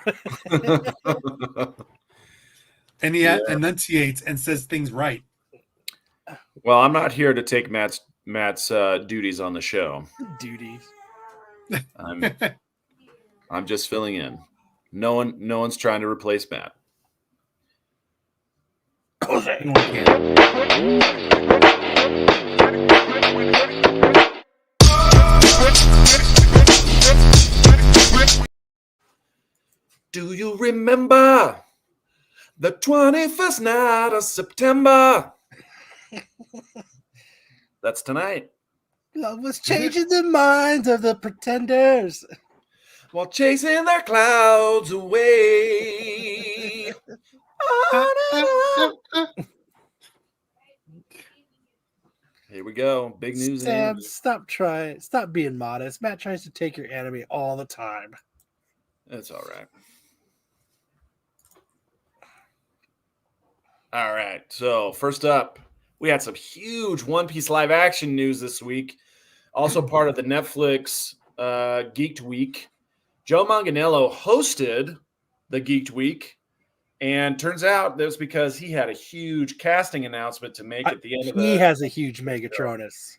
And he enunciates and says things right. Well, I'm not here to take Matt's duties on the show. Duties. I'm just filling in. No one's trying to replace Matt. Do you remember the 21st night of September? That's tonight. Love was changing the minds of the pretenders while chasing their clouds away. Here we go. Big news. Sam, stop being modest. Matt tries to take your enemy all the time. That's all right. All right. So first up, we had some huge One Piece live action news this week. Also part of the Netflix Geeked Week. Joe Manganiello hosted the Geeked Week, and turns out that was because he had a huge casting announcement to make at the end of it. He has a huge Megatronus.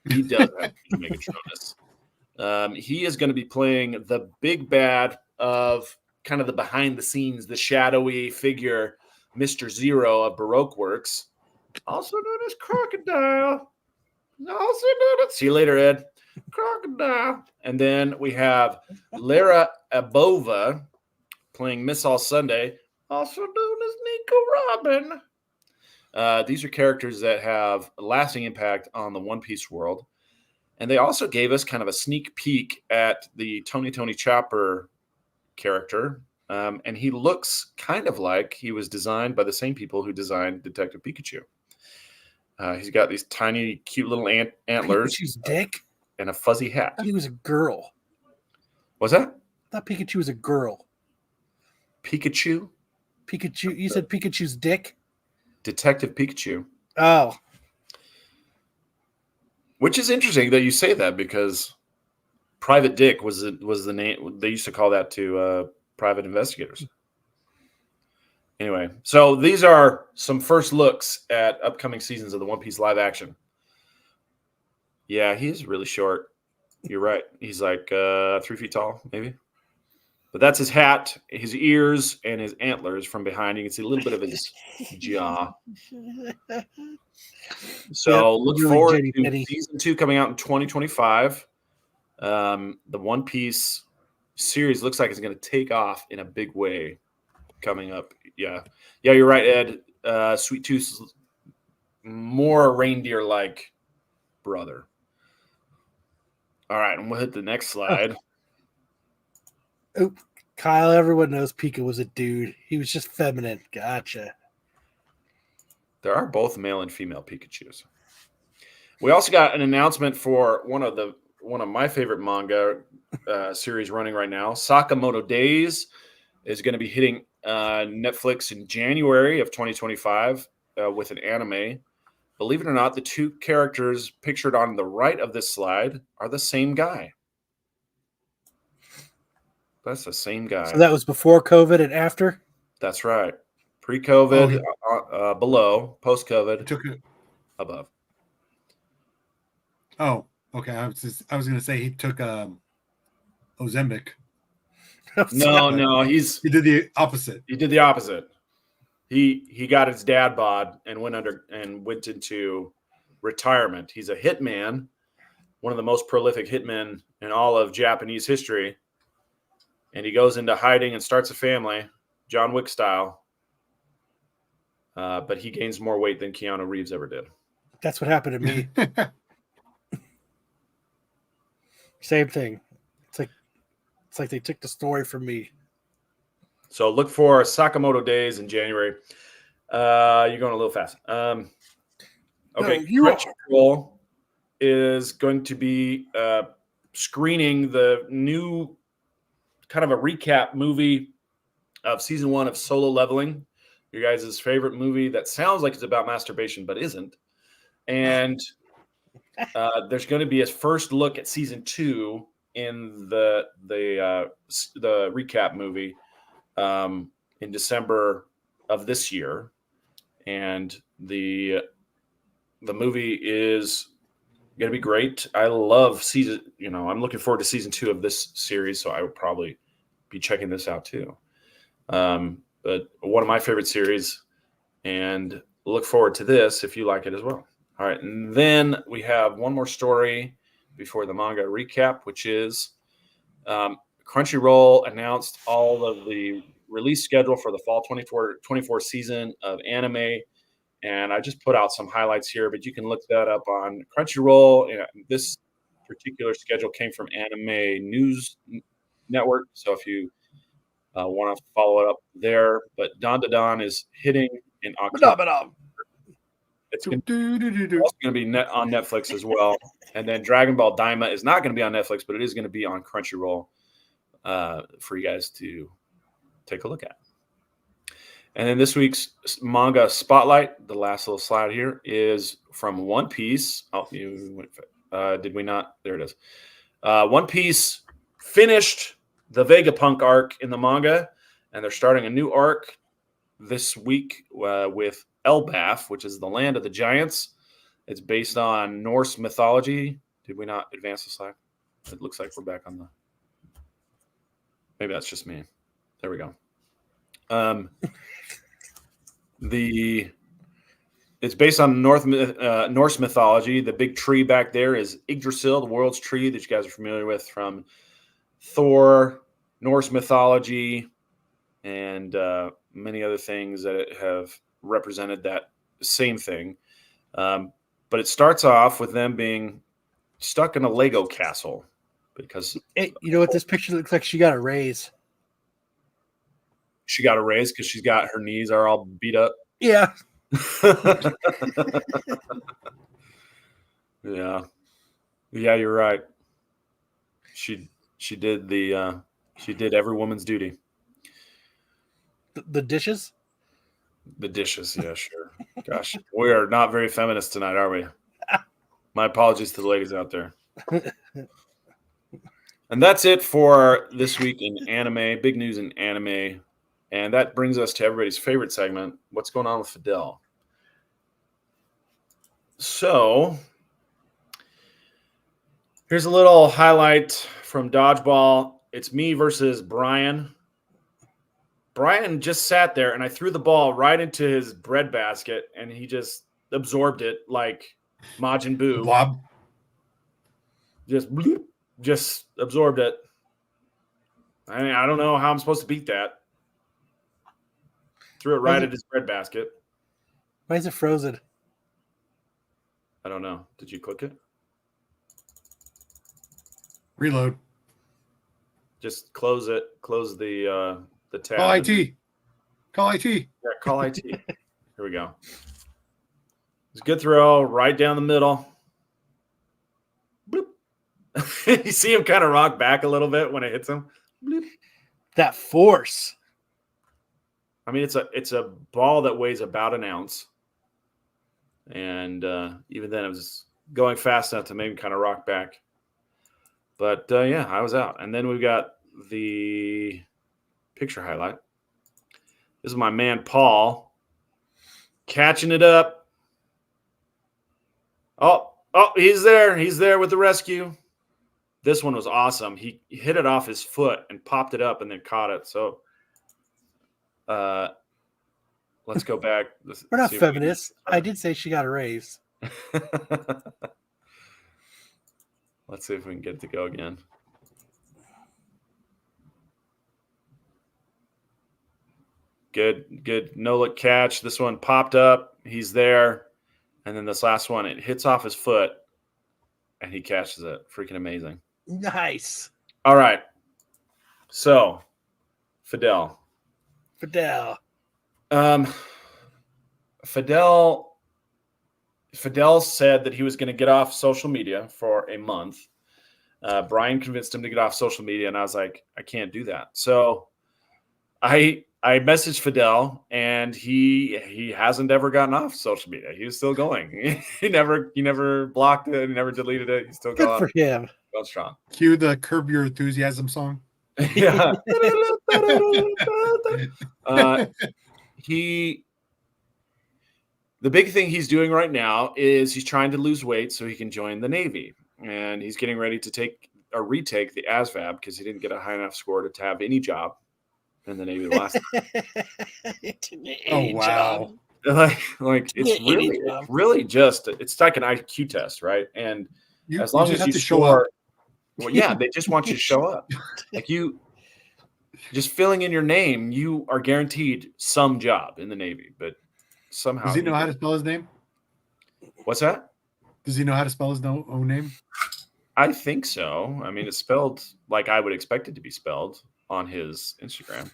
He does have a huge Megatronus. He is going to be playing the big bad of kind of the behind the scenes, the shadowy figure, Mr. Zero of Baroque Works, also known as Crocodile. See you later, Ed. Crocodile. And then we have Lara Abova playing Miss All Sunday, also known as Nico Robin. These are characters that have a lasting impact on the One Piece world. And they also gave us kind of a sneak peek at the Tony Chopper character. And he looks kind of like he was designed by the same people who designed Detective Pikachu. He's got these tiny, cute little antlers. Pikachu's dick? And a fuzzy hat. I thought he was a girl. What's that? I thought Pikachu was a girl. Pikachu? Pikachu. You said Pikachu's dick? Detective Pikachu. Oh. Which is interesting that you say that, because Private Dick was the name they used to call that to private investigators. Anyway, so these are some first looks at upcoming seasons of the One Piece live action. Yeah, he's really short. You're right. He's like 3 feet tall, maybe. But that's his hat, his ears, and his antlers from behind. You can see a little bit of his jaw. So look forward to season 2 coming out in 2025. The One Piece series looks like it's going to take off in a big way coming up. Yeah, you're right, Ed. Sweet Tooth's more reindeer-like brother. All right, and we'll hit the next slide. Oh, Kyle, everyone knows Pika was a dude. He was just feminine. Gotcha. There are both male and female Pikachus. We also got an announcement for one of my favorite manga series running right now. Sakamoto Days is going to be hitting Netflix in January of 2025 with an anime. Believe it or not, the 2 characters pictured on the right of this slide are the same guy. That's the same guy. So that was before COVID and after? That's right. Pre-COVID, below. Post-COVID, took it above. Oh, okay. I was going to say he took Ozempic. No, he did the opposite. He did the opposite. He got his dad bod and went into retirement. He's a hitman, one of the most prolific hitmen in all of Japanese history. And he goes into hiding and starts a family, John Wick style. But he gains more weight than Keanu Reeves ever did. That's what happened to me. Same thing. It's like they took the story from me. So look for Sakamoto Days in January. You're going a little fast. Okay, Crunchyroll is going to be screening the new kind of a recap movie of season 1 of Solo Leveling, your guys' favorite movie that sounds like it's about masturbation but isn't. And there's going to be a first look at season 2 in the recap movie in December of this year, and the movie is going to be great. I love I'm looking forward to season 2 of this series, so I would probably be checking this out too. But one of my favorite series, and look forward to this if you like it as well. All right, and then we have one more story before the manga recap, which is Crunchyroll announced all of the release schedule for the fall 24 season of anime. And I just put out some highlights here, but you can look that up on Crunchyroll. This particular schedule came from Anime News Network. So if you want to follow it up there, but Don Don is hitting in October. It's also going to be on Netflix as well. And then Dragon Ball Daima is not going to be on Netflix, but it is going to be on Crunchyroll for you guys to take a look at. And then this week's manga spotlight, the last little slide here, is from One Piece. Oh, did we not? There it is. One Piece finished the Vegapunk arc in the manga, and they're starting a new arc this week with Elbaf, which is the land of the giants. It's based on Norse mythology. Did we not advance the slide? It looks like we're back on the... Maybe that's just me. There we go. It's based on Norse mythology. The big tree back there is Yggdrasil, the world's tree that you guys are familiar with from Thor, Norse mythology, and many other things that have represented that same thing. But it starts off with them being stuck in a Lego castle because Hey, you know what? This picture looks like she got a raise. she got a raise because she's got her knees are all beat up. Yeah. Yeah, you're right. She did she did every woman's duty. The dishes. The dishes, yeah, sure. Gosh, we are not very feminist tonight, are we? My apologies to the ladies out there. And that's it for this week in anime. Big news in anime. And that brings us to everybody's favorite segment. What's going on with Fidel? So here's a little highlight from Dodgeball. It's me versus Brian. Brian just sat there, and I threw the ball right into his bread basket, and he just absorbed it like Majin Buu. Blob. Just bloop, just absorbed it. I mean, I don't know how I'm supposed to beat that. Threw it right at his bread basket. Why is it frozen? I don't know. Did you click it? Reload. Just close it. Close the tab. Call IT. Call IT. Yeah, call IT. Here we go. It's a good throw right down the middle. Bloop. You see him kind of rock back a little bit when it hits him. Bloop. That force. I mean, it's a ball that weighs about an ounce. And even then, it was going fast enough to make him kind of rock back. But, yeah, I was out. And then we've got the picture highlight. This is my man, Paul, catching it up. Oh, he's there. He's there with the rescue. This one was awesome. He hit it off his foot and popped it up and then caught it. So let's go back. We're not feminists. I did say she got a raise. Let's see if we can get it to go again. Good. No look catch. This one popped up. He's there. And then this last one, it hits off his foot and he catches it. Freaking amazing. Nice. All right. So, Fidel. Fidel said that he was going to get off social media for a month. Brian convinced him to get off social media, and I was like, I can't do that. So I messaged Fidel, and he hasn't ever gotten off social media. He's still going. he never blocked it. He never deleted it. He's still going. Good for him. Going strong. Cue the Curb Your Enthusiasm song. Yeah. The big thing he's doing right now is he's trying to lose weight so he can join the Navy, and he's getting ready to retake the ASVAB because he didn't get a high enough score to have any job in the Navy the last time. Oh wow! Like it's really just it's like an IQ test, right? And as long as you show up, well, yeah, they just want you to show up. Like you just filling in your name, you are guaranteed some job in the Navy, but somehow does he know how to spell his name? What's that? Does he know how to spell his own name? I think so. I mean, it's spelled like I would expect it to be spelled on his Instagram.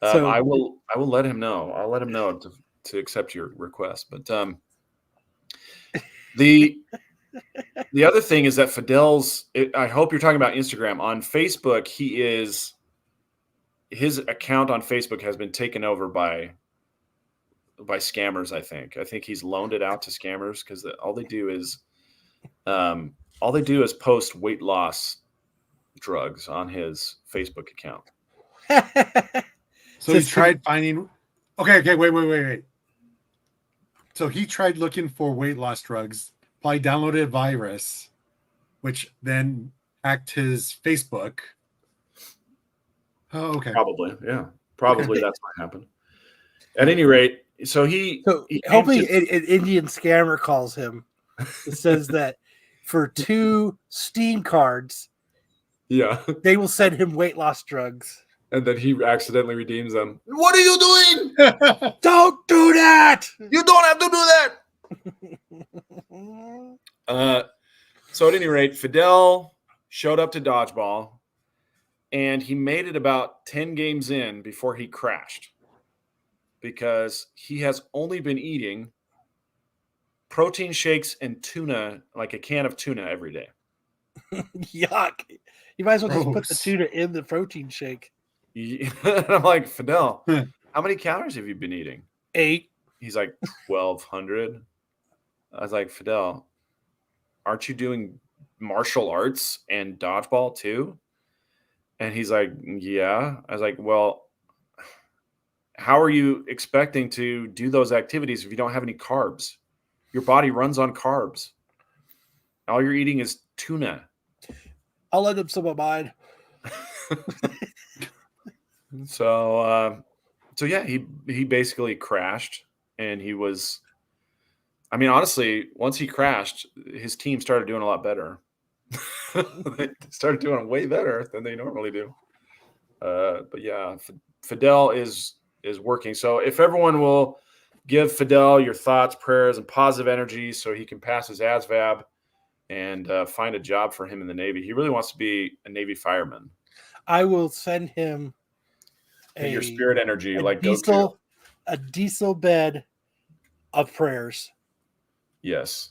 So I will let him know. I'll let him know to accept your request. But the other thing is that Fidel's. I hope you're talking about Instagram. On Facebook, his account on Facebook has been taken over by scammers. I think he's loaned it out to scammers because all they do is post weight loss drugs on his Facebook account. So he tried finding. Okay, wait. So he tried looking for weight loss drugs. Probably downloaded a virus, which then hacked his Facebook. Oh, okay. Probably, yeah. Probably that's what happened. At any rate, he hoping an Indian scammer calls him. It says that for 2 Steam cards, they will send him weight loss drugs. And then he accidentally redeems them. What are you doing? Don't do that. You don't have to do that. So at any rate, Fidel showed up to dodgeball, and he made it about 10 games in before he crashed because he has only been eating protein shakes and tuna, like a can of tuna every day. Yuck. You might as well just put the Gross. tuna in the protein shake. I'm like, Fidel, how many calories have you been eating? 8. He's like, 1,200. I was like, Fidel, aren't you doing martial arts and dodgeball too? And he's like, yeah. I was like, well, how are you expecting to do those activities if you don't have any carbs? Your body runs on carbs. All you're eating is tuna. I'll let him some of mine. So yeah, he basically crashed, and he was, I mean, honestly, once he crashed, his team started doing a lot better. They started doing way better than they normally do. But yeah, Fidel is working. So if everyone will give Fidel your thoughts, prayers, and positive energy so he can pass his ASVAB and find a job for him in the Navy. He really wants to be a Navy fireman. I will send him Your spirit energy, like Goku. A diesel bed of prayers. Yes.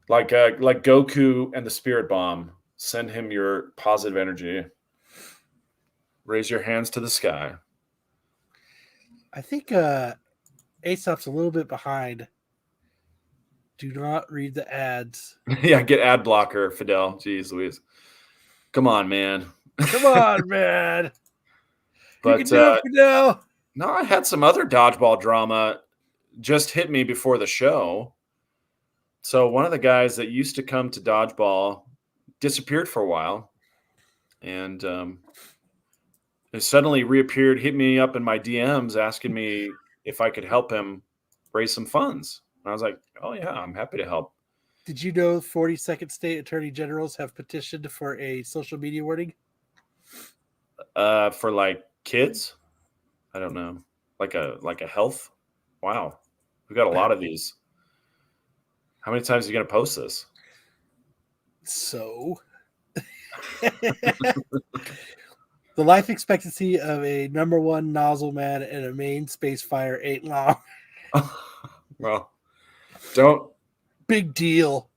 Like Goku and the Spirit Bomb. Send him your positive energy. Raise your hands to the sky. I think Aesop's a little bit behind. Do not read the ads. Yeah, get ad blocker, Fidel. Jeez Louise. Come on, man. Come on, man. But you can do it, Fidel. No, I had some other dodgeball drama just hit me before the show. So one of the guys that used to come to dodgeball disappeared for a while, and it suddenly reappeared, hit me up in my DMs, asking me if I could help him raise some funds. And I was like, "Oh yeah, I'm happy to help." Did you know 42nd state attorney generals have petitioned for a social media warning? For like kids, I don't know, like a health. Wow, we got a lot of these. How many times are you going to post this? So, the life expectancy of a #1 nozzle man in a main space fire ain't long. Well, don't. Big deal.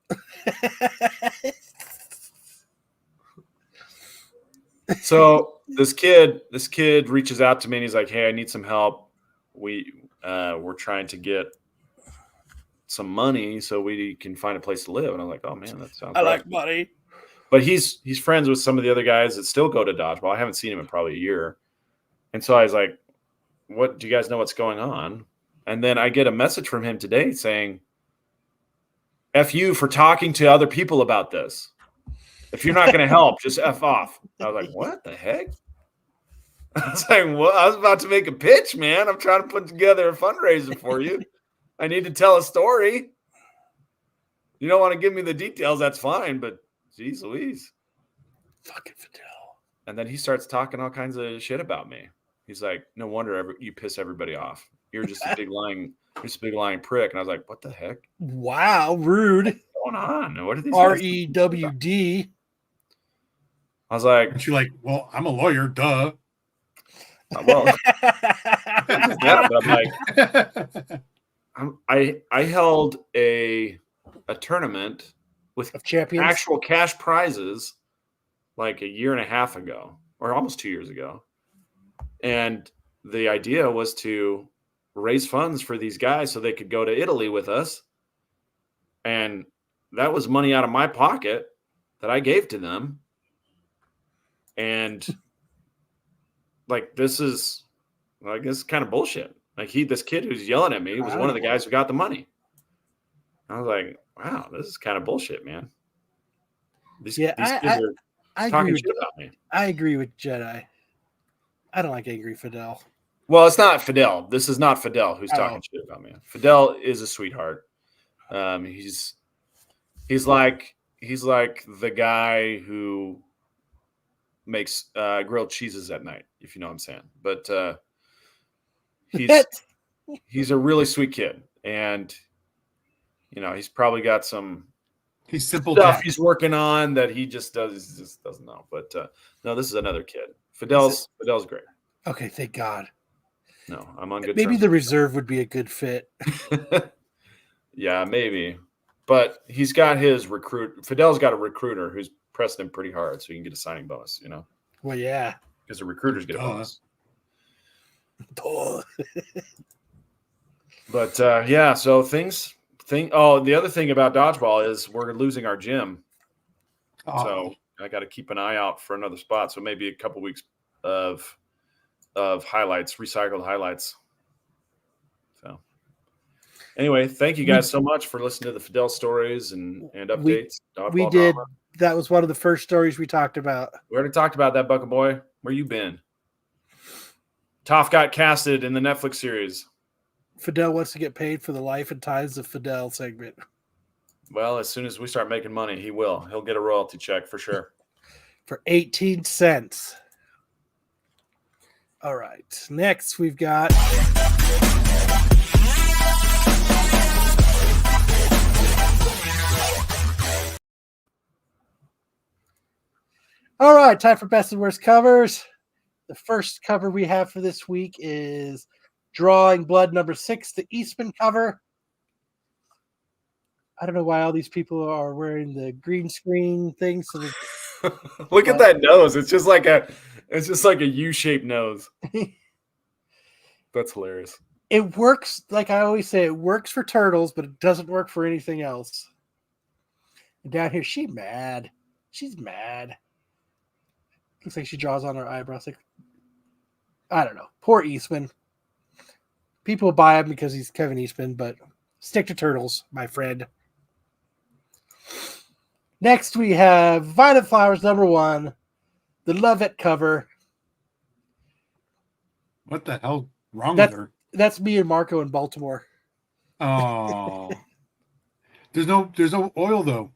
So this kid reaches out to me and he's like, "Hey, I need some help. We're trying to get some money so we can find a place to live." And I'm like, "Oh man, that sounds I right." like money. But he's friends with some of the other guys that still go to dodgeball. I haven't seen him in probably a year. And so I was like, "What do you guys know what's going on?" And then I get a message from him today saying, "F you for talking to other people about this. If you're not going to help, just F off." I was like, "What the heck?" I was like, "Well, I was about to make a pitch, man. I'm trying to put together a fundraiser for you. I need to tell a story. You don't want to give me the details, that's fine, but geez Louise." Fucking Fidel. And then he starts talking all kinds of shit about me. He's like, "No wonder you piss everybody off. You're just a big lying prick." And I was like, "What the heck? Wow, rude. What's going on? What are these guys REWD. I was like, and you're like, "Well, I'm a lawyer, duh." Well, yeah, but I'm like, I held a tournament with Of champions? actual cash prizes like a year and a half ago, or almost 2 years ago. And the idea was to raise funds for these guys so they could go to Italy with us. And that was money out of my pocket that I gave to them. And like, this is, I guess, kind of bullshit. Like this kid who's yelling at me was one of the guys who got the money. I was like, wow, this is kind of bullshit, man. These kids are talking shit about me. I agree with Jedi. I don't like angry Fidel. Well, it's not Fidel. This is not Fidel who's talking shit about me. Fidel is a sweetheart. He's like the guy who makes grilled cheeses at night, if you know what I'm saying. But he's a really sweet kid, and you know, he's probably got some He's simple stuff Jack. he's working on that he just doesn't know. But no, this is another kid. Fidel's great. Okay, thank God. No, I'm on good Maybe terms. the reserve would be a good fit. Yeah, maybe. But he's got his recruit. Fidel's got a recruiter who's pressing him pretty hard, so he can get a signing bonus. You know. Well, yeah. Because the recruiters get a bonus. But yeah, so the other thing about dodgeball is we're losing our gym. So I got to keep an eye out for another spot. So maybe a couple weeks of highlights, recycled highlights. So anyway, thank you guys so much for listening to the Fidel stories and updates. We did. Drama. That was one of the first stories we talked about. We already talked about that, Bucket Boy. Where you been? Toph got casted in the Netflix series. Fidel wants to get paid for the life and times of Fidel segment. Well, as soon as we start making money, he will. He'll get a royalty check for sure. For 18 cents. All right. Next, we've got... All right, time for best and worst covers. The first cover we have for this week is Drawing Blood number 6, the Eastman cover. I don't know why all these people are wearing the green screen thing. So look at that nose. It's just like a U-shaped nose. That's hilarious. It works, like I always say, it works for turtles, but it doesn't work for anything else. And down here, she's mad. She's mad. Looks like she draws on her eyebrows. Like, I don't know. Poor Eastman. People buy him because he's Kevin Eastman, but stick to turtles, my friend. Next, we have Violet Flowers number 1, the Lovette cover. What the hell wrong with her? That's me and Marco in Baltimore. Oh, there's no oil though.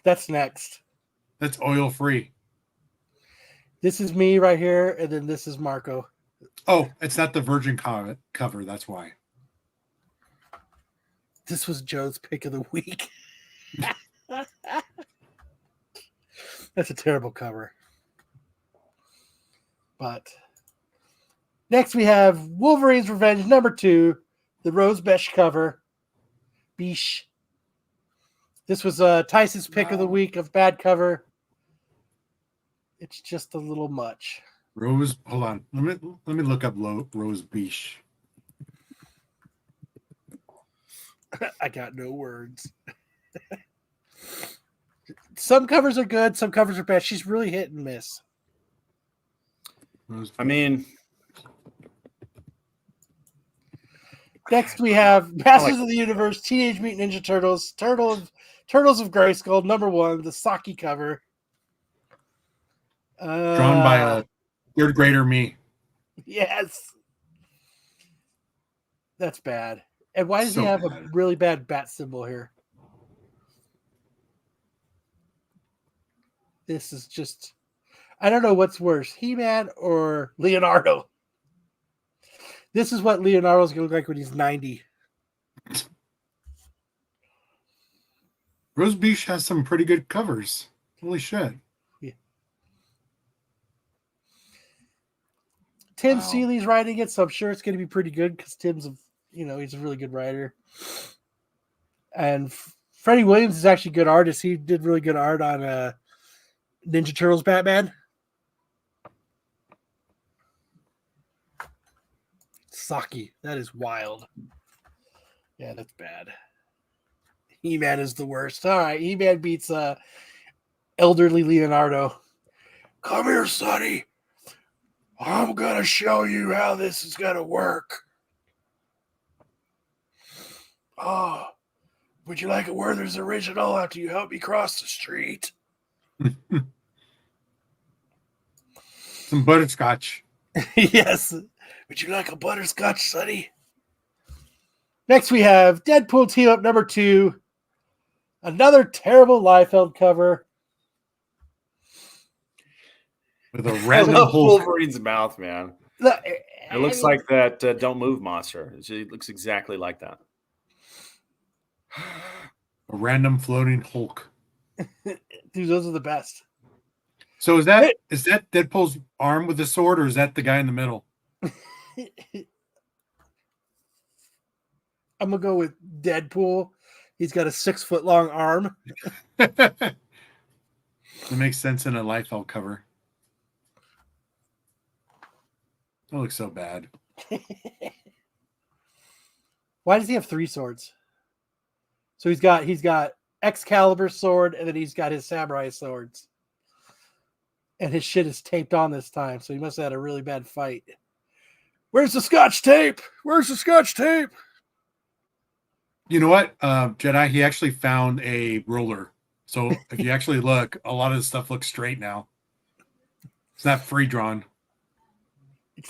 That's next. That's oil free. This is me right here, and then this is Marco. Oh, it's not the Virgin cover. That's why. This was Joe's pick of the week. That's a terrible cover. But next we have Wolverine's Revenge number 2, the Rose Besh cover. Beesh. This was Tyson's pick of the week of bad cover. It's just a little much. Rose, hold on. Let me look up Rose Beesh. I got no words. Some covers are good, some covers are bad. She's really hit and miss. I mean, next we have Masters of the Universe, Teenage Mutant Ninja Turtles, Turtles of Grayskull, number 1, the Saki cover. Drawn by a third grader me. Yes. That's bad. And why does he have a really bad bat symbol here? This is just... I don't know what's worse, He-Man or Leonardo. This is what Leonardo's going to look like when he's 90. Rose Beach has some pretty good covers. Holy shit. Yeah. Tim Seeley's writing it, so I'm sure it's going to be pretty good because Tim's, he's a really good writer. And Freddie Williams is actually a good artist. He did really good art on Ninja Turtles Batman. Saki. That is wild. Yeah, that's bad. He-Man is the worst. All right, He-Man beats elderly Leonardo. Come here, Sonny. I'm going to show you how this is going to work. Oh, would you like a Werther's original after you help me cross the street? Some butterscotch. Yes. Would you like a butterscotch, Sonny? Next, we have Deadpool Team Up number 2. Another terrible Liefeld cover. With a random hole. Wolverine's mouth, man. It looks like that Don't Move monster. It looks exactly like that. A random floating Hulk. Dude, those are the best. So is that Deadpool's arm with the sword, or is that the guy in the middle? I'm gonna go with Deadpool. He's got a 6-foot-long arm. That makes sense in a Liefeld cover. That looks so bad. Why does he have 3 swords? So he's got Excalibur sword, and then he's got his samurai swords. And his shit is taped on this time, so he must have had a really bad fight. Where's the Scotch tape? Where's the Scotch tape? You know what, Jedi? He actually found a ruler. So if you actually look, a lot of the stuff looks straight now. It's not free drawn.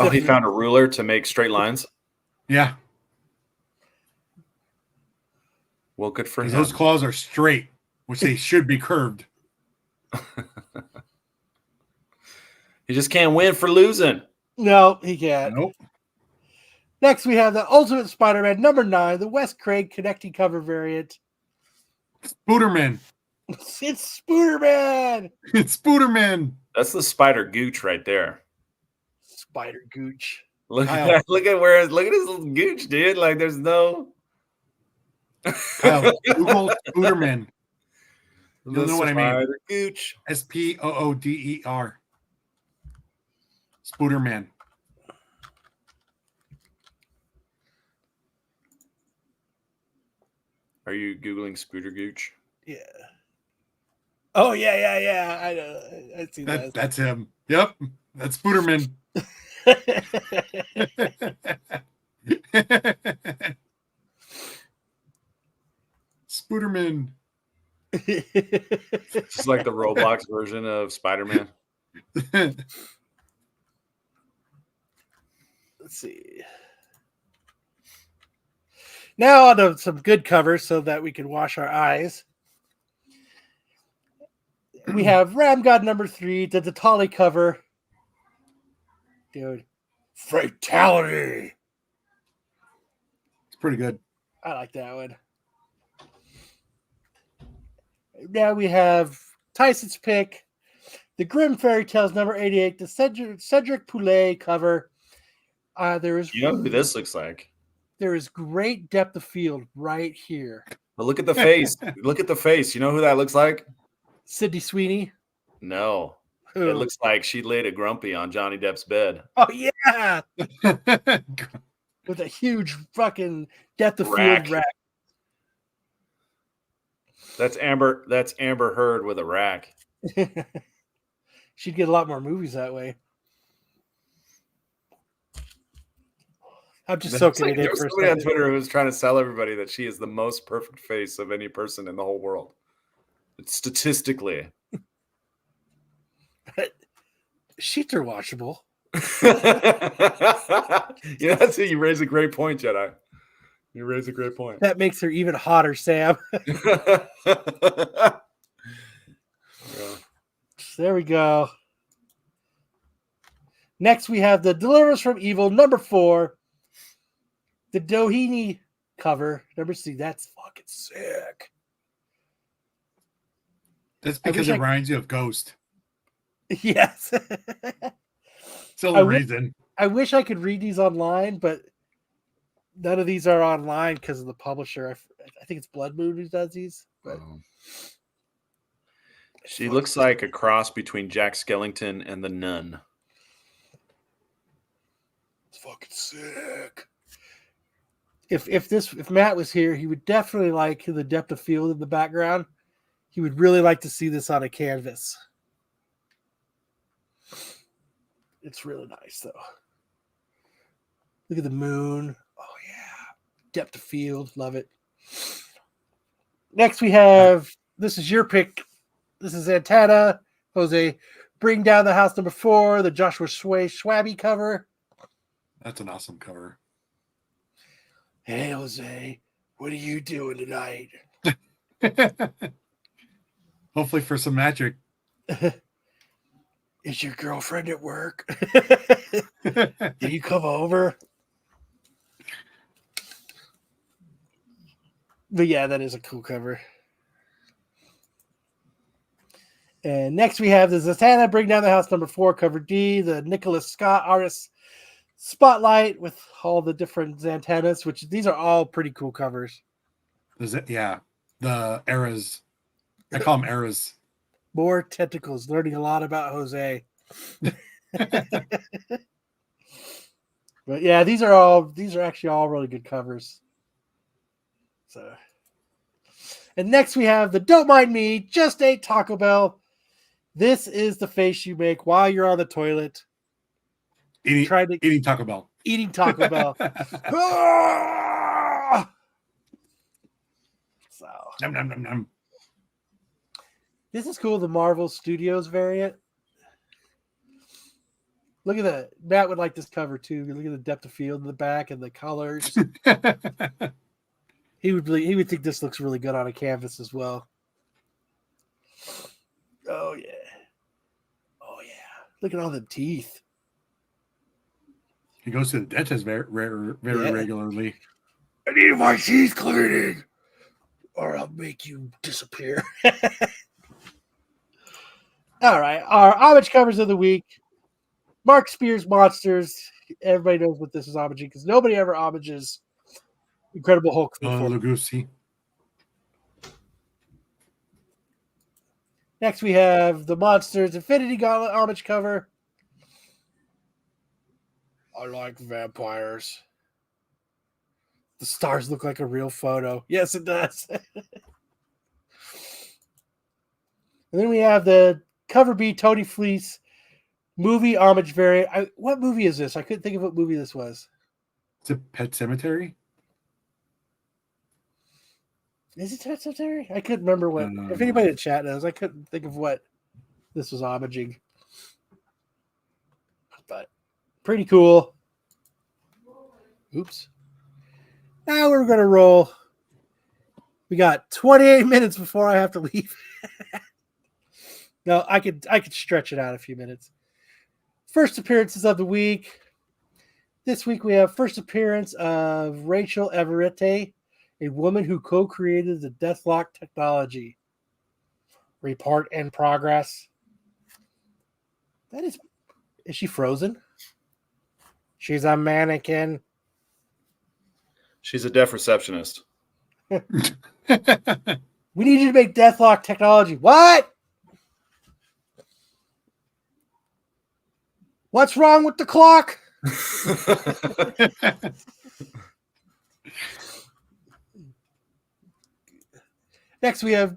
Oh, he found a ruler to make straight lines? Yeah. Well, good for him. Those claws are straight, which they should be curved. He just can't win for losing. No, he can't. Nope. Next, we have the Ultimate Spider-Man #9, the Wes Craig connecting cover variant. Spooderman. It's Spooderman. It's Spooderman. That's the Spider Gooch right there. Spider Gooch. Look at that. Look at his little gooch, dude. Like there's no. Kyle, Google Spooderman. You'll know what I mean. Spider Gooch. Spooder. Spooderman. Are you Googling Spooder Gooch? Yeah. Oh, yeah. I know. I see that. That's him. Yep. That's Spooderman. Spooderman. It's like the Roblox version of Spider-Man. Let's see. Now on to some good covers so that we can wash our eyes. We have Ram God #3, the Tatali cover. Dude. Fatality. It's pretty good. I like that one. Now we have Tyson's pick, the Grimm Fairy Tales #88, the Cedric Poulet cover. There is, You know who this looks like? There is great depth of field right here. But look at the face. Look at the face. You know who that looks like? Sydney Sweeney. No. Who? It looks like she laid a grumpy on Johnny Depp's bed. Oh yeah, with a huge fucking depth of Rack. field rack. That's Amber Heard with a rack. She'd get a lot more movies that way. I'm just soaking it in There's for a somebody on second. Twitter who was trying to sell everybody that she is the most perfect face of any person in the whole world. It's statistically. Sheets are watchable. Yeah, that's it. You raise a great point, Jedi. You raise a great point. That makes her even hotter, Sam. Yeah. There we go. Next, we have the Deliverance from Evil #4, the Doheny cover #C. That's fucking sick. That's because it reminds you of Ghost. Yes. It's the only reason. I wish I could read these online, but none of these are online because of the publisher. I think it's Blood Moon who does these. But She looks like a cross between Jack Skellington and the Nun. It's fucking sick. If Matt was here, he would definitely like the depth of field in the background. He would really like to see this on a canvas. It's really nice though. Look at the moon. Oh yeah. Depth of field. Love it. Next we have, this is your pick. This is Antenna. Jose, Bring Down the House #4, the Joshua Schwabe cover. That's an awesome cover. Hey Jose, what are you doing tonight? Hopefully for some magic. Is your girlfriend at work? Did you come over? But yeah, that is a cool cover. And next we have the Zatanna Bring Down the House #4, cover D, the Nicholas Scott artist spotlight with all the different Zantanas, which these are all pretty cool covers. Yeah, the eras. I call them eras. More tentacles, learning a lot about Jose. But yeah, these are actually all really good covers. So, and next we have the Don't Mind Me, Just Ate Taco Bell. This is the face you make while you're on the toilet. Eating Taco Bell. Eating Taco Bell. So Nom, nom, nom, nom. this is cool, the Marvel Studios variant. Look at that. Matt would like this cover too. Look at the depth of field in the back and the colors. He would think this looks really good on a canvas as well. Oh yeah. Oh yeah. Look at all them teeth. He goes to the dentist very regularly. I need my teeth cleaning, or I'll make you disappear. All right, our homage covers of the week. Mark Spears Monsters. Everybody knows what this is homaging because nobody ever homages Incredible Hulk before. Lugosi. Next, we have the Monsters Infinity Gauntlet homage cover. I like vampires. The stars look like a real photo. Yes, it does. And then we have the cover B Tony Fleece movie homage variant. What movie is this? I couldn't think of what movie this was. It's a Pet Cemetery. Is it Pet Cemetery? I couldn't remember what. If anybody in the chat knows, I couldn't think of what this was homaging. But pretty cool. Oops. Now we're going to roll. We got 28 minutes before I have to leave. No, I could stretch it out a few minutes. First appearances of the week. This week we have first appearance of Rachel Everette, a woman who co-created the Deathlock technology. Report in progress. Is she frozen? She's a mannequin. She's a deaf receptionist. We need you to make Deathlock technology. What? What's wrong with the clock? Next, we have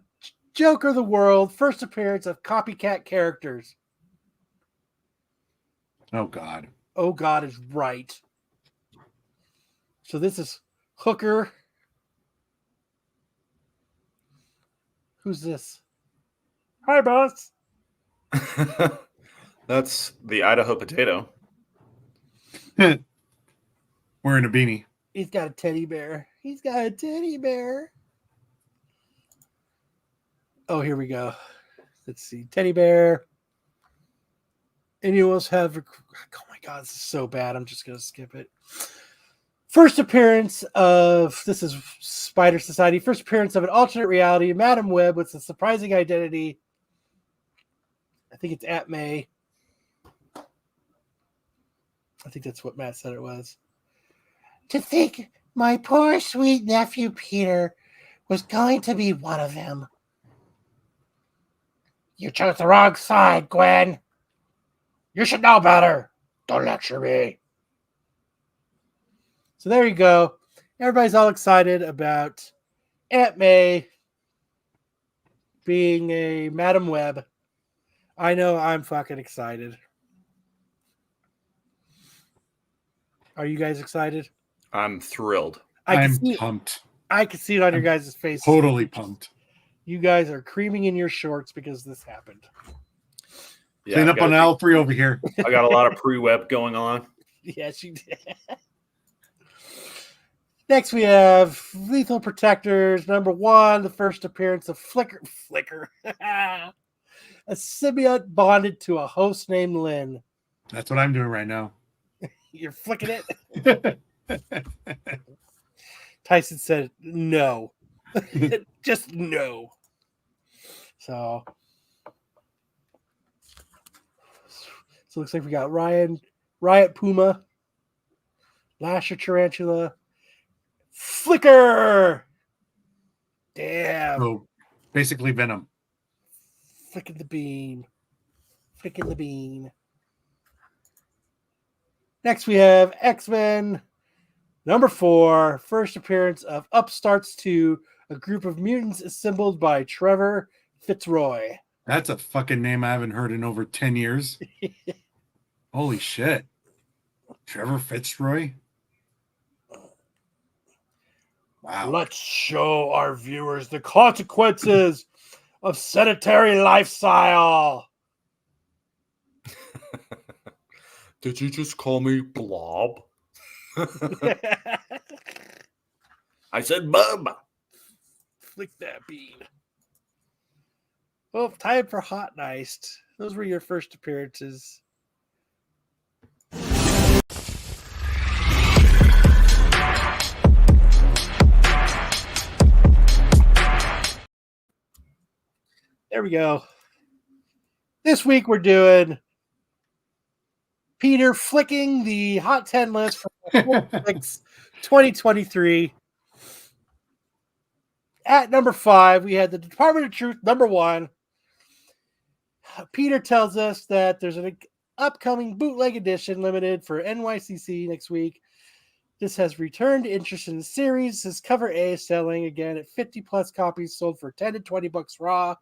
Joker the World, first appearance of copycat characters. Oh, God. Oh, God is right. So this is Hooker. Who's this? Hi, boss. That's the Idaho potato. Wearing a beanie. He's got a teddy bear. He's got a teddy bear. Oh, here we go. Let's see. Teddy bear. And you also have... Oh, my God. This is so bad. I'm just going to skip it. First appearance of... This is Spider Society. First appearance of an alternate reality. Madam Web with a surprising identity. I think it's Aunt May. I think that's what Matt said it was. To think my poor sweet nephew Peter was going to be one of them. You chose the wrong side, Gwen. You should know better. Don't lecture me. So there you go. Everybody's all excited about Aunt May being a Madam Web. I know I'm fucking excited. Are you guys excited? I'm thrilled. I'm pumped. I can see it on your guys' faces. Totally pumped. You guys are creaming in your shorts because this happened. Yeah, Clean up on aisle 3 over here. I got a lot of pre-web going on. Yes, you did. Next, we have Lethal Protectors, #1, the first appearance of Flicker. A symbiote bonded to a host named Lynn. That's what I'm doing right now. You're flicking it? Tyson said no. Just no. So, So it looks like we got Riot Puma, Lasher Tarantula, Flicker. Damn. So basically Venom. Flicking the bean. Flicking the bean. Next we have X-Men number 4, first appearance of Upstarts 2, a group of mutants assembled by Trevor Fitzroy. That's a fucking name I haven't heard in over 10 years. Holy shit. Trevor Fitzroy? Wow. Let's show our viewers the consequences of sedentary lifestyle. Did you just call me Blob? I said Bub. Flick that bean. Well, time for Hot and Iced. Those were your first appearances. There we go. This week we're doing Peter flicking the Hot 10 list for 2023. At number 5, we had the Department of Truth, number 1. Peter tells us that there's an upcoming bootleg edition limited for NYCC next week. This has returned interest in the series. This cover A is selling again at 50 plus copies sold for $10 to $20 raw,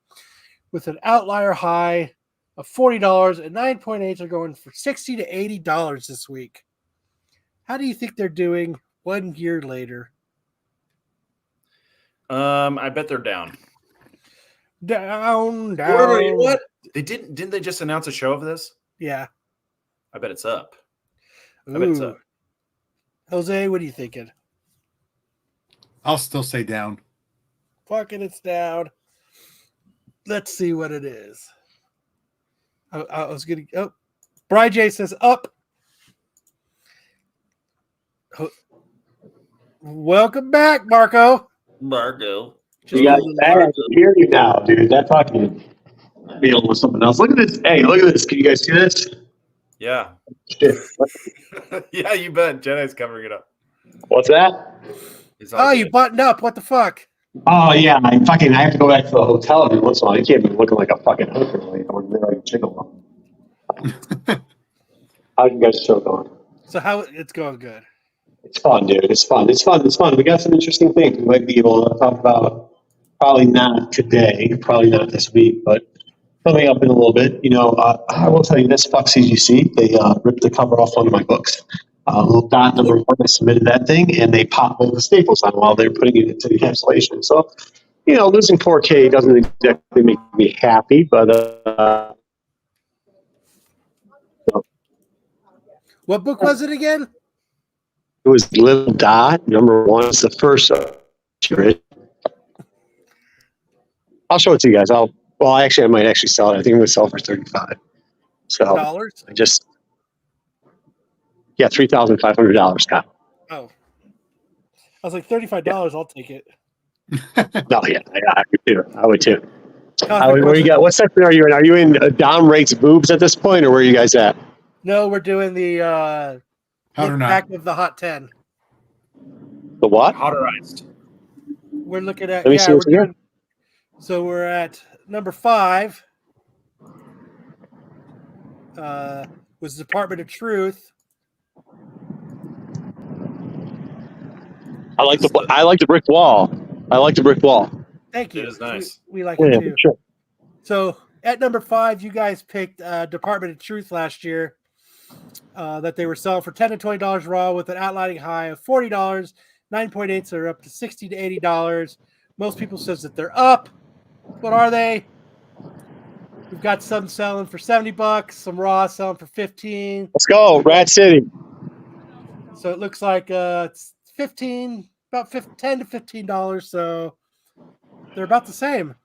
with an outlier high of $40, and 9.8s are going for $60 to $80 this week. How do you think they're doing 1 year later? I bet they're down. Down. What? They didn't they just announce a show of this? Yeah. I bet it's up. I bet it's up. Jose, what are you thinking? I'll still say down. Fucking it's down. Let's see what it is. I was getting Bri J says up. Welcome back, Marco. Marco. You guys back? I can hear you now, dude. That fucking dealing with something else. Look at this. Hey, look at this. Can you guys see this? Yeah. Shit. Yeah, you bet. Jedi's covering it up. What's that? Oh, you buttoned up. What the fuck? Oh yeah, I have to go back to the hotel every once in a while. You can't be looking like a fucking hooker or like a jiggle. How's you guys' show going? So how it's going good. It's fun, dude. It's fun. We got some interesting things we might be able to talk about. Probably not today, probably not this week, but coming up in a little bit. You know, I will tell you this, fuck CGC. They ripped the cover off one of my books. Little dot number 1, I submitted that thing, and they popped the staples on while they're putting it into the encapsulation. So, you know, losing 4K doesn't exactly make me happy, but what book was it again? it was Little Dot number 1. It's the first curate. I'll show it to you guys. I might actually sell it. I think I'm going to sell it for $35. So $dollars? $3,500, Scott. Oh, I was like $35. I'll take it. No, yeah, I would too. Cosmic Where you got? What section are you in? Are you in Dom Rake's boobs at this point, or where are you guys at? No, we're doing the back of the Hot 10. The what? Hotterized. We're looking at Let me see what's here. So we're at number 5. Was Department of Truth. I like the brick wall. Thank you. It is nice. We like it too. For sure. So at number 5, you guys picked Department of Truth last year. That they were selling for $10 to $20 raw with an outlining high of $40. 9.8s are up to $60 to $80. Most people says that they're up. What are they? We've got some selling for $70, some raw selling for $15. Let's go, Rat City. So it looks like it's $10 to $15. So they're about the same.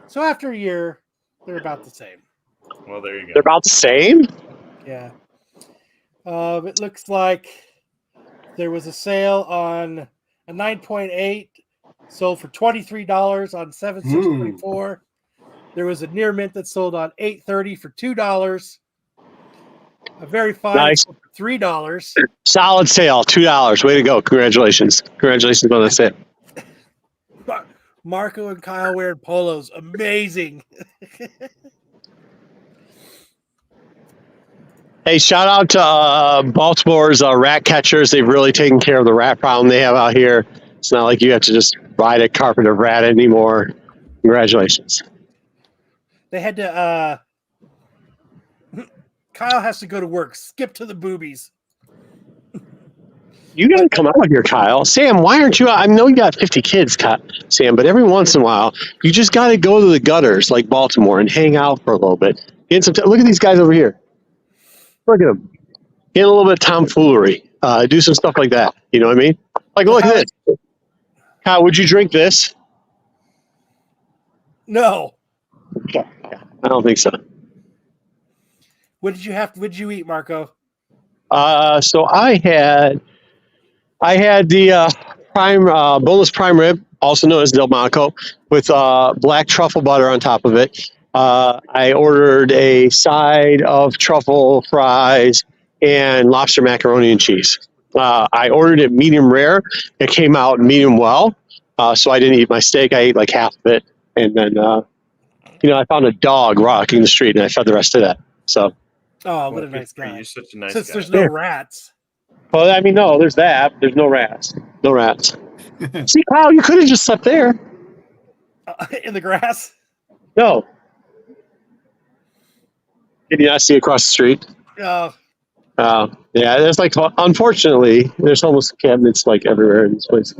So after a year, they're about the same. Well, there you go. They're about the same? Yeah. It looks like there was a sale on a 9.8 sold for $23 on 7/6/24. There was a near mint that sold on 8/30 for $2. A very fine Nice. for $3. Solid sale, $2. Way to go! Congratulations, congratulations on the sale. Marco and Kyle wearing polos, amazing. Hey, shout out to Baltimore's rat catchers. They've really taken care of the rat problem they have out here. It's not like you have to just ride a carpet of rat anymore. Congratulations. They had to. Kyle has to go to work. Skip to the boobies. You got to come out here, Kyle. Sam, why aren't you? I know you got 50 kids, Sam, but every once in a while, you just got to go to the gutters like Baltimore and hang out for a little bit. Get some look at these guys over here. Look at them. Get a little bit of tomfoolery. Do some stuff like that. You know what I mean? Like, look at this. Kyle, would you drink this? No. I don't think so. What did you have? What did you eat, Marco? So I had the prime boneless prime rib, also known as Delmonico, with black truffle butter on top of it. I ordered a side of truffle fries and lobster macaroni and cheese. I ordered it medium rare. It came out medium well, so I didn't eat my steak. I ate like half of it, and then I found a dog rocking the street, and I fed the rest of that. So. Oh, what a nice guy! You're such a nice Since guy. there's no rats. Well, I mean, no, there's that. There's no rats. No rats. See, Kyle, you could have just slept there. In the grass? No. Did you not see across the street? Oh. Yeah, there's like, unfortunately, there's homeless cabinets like everywhere in this place.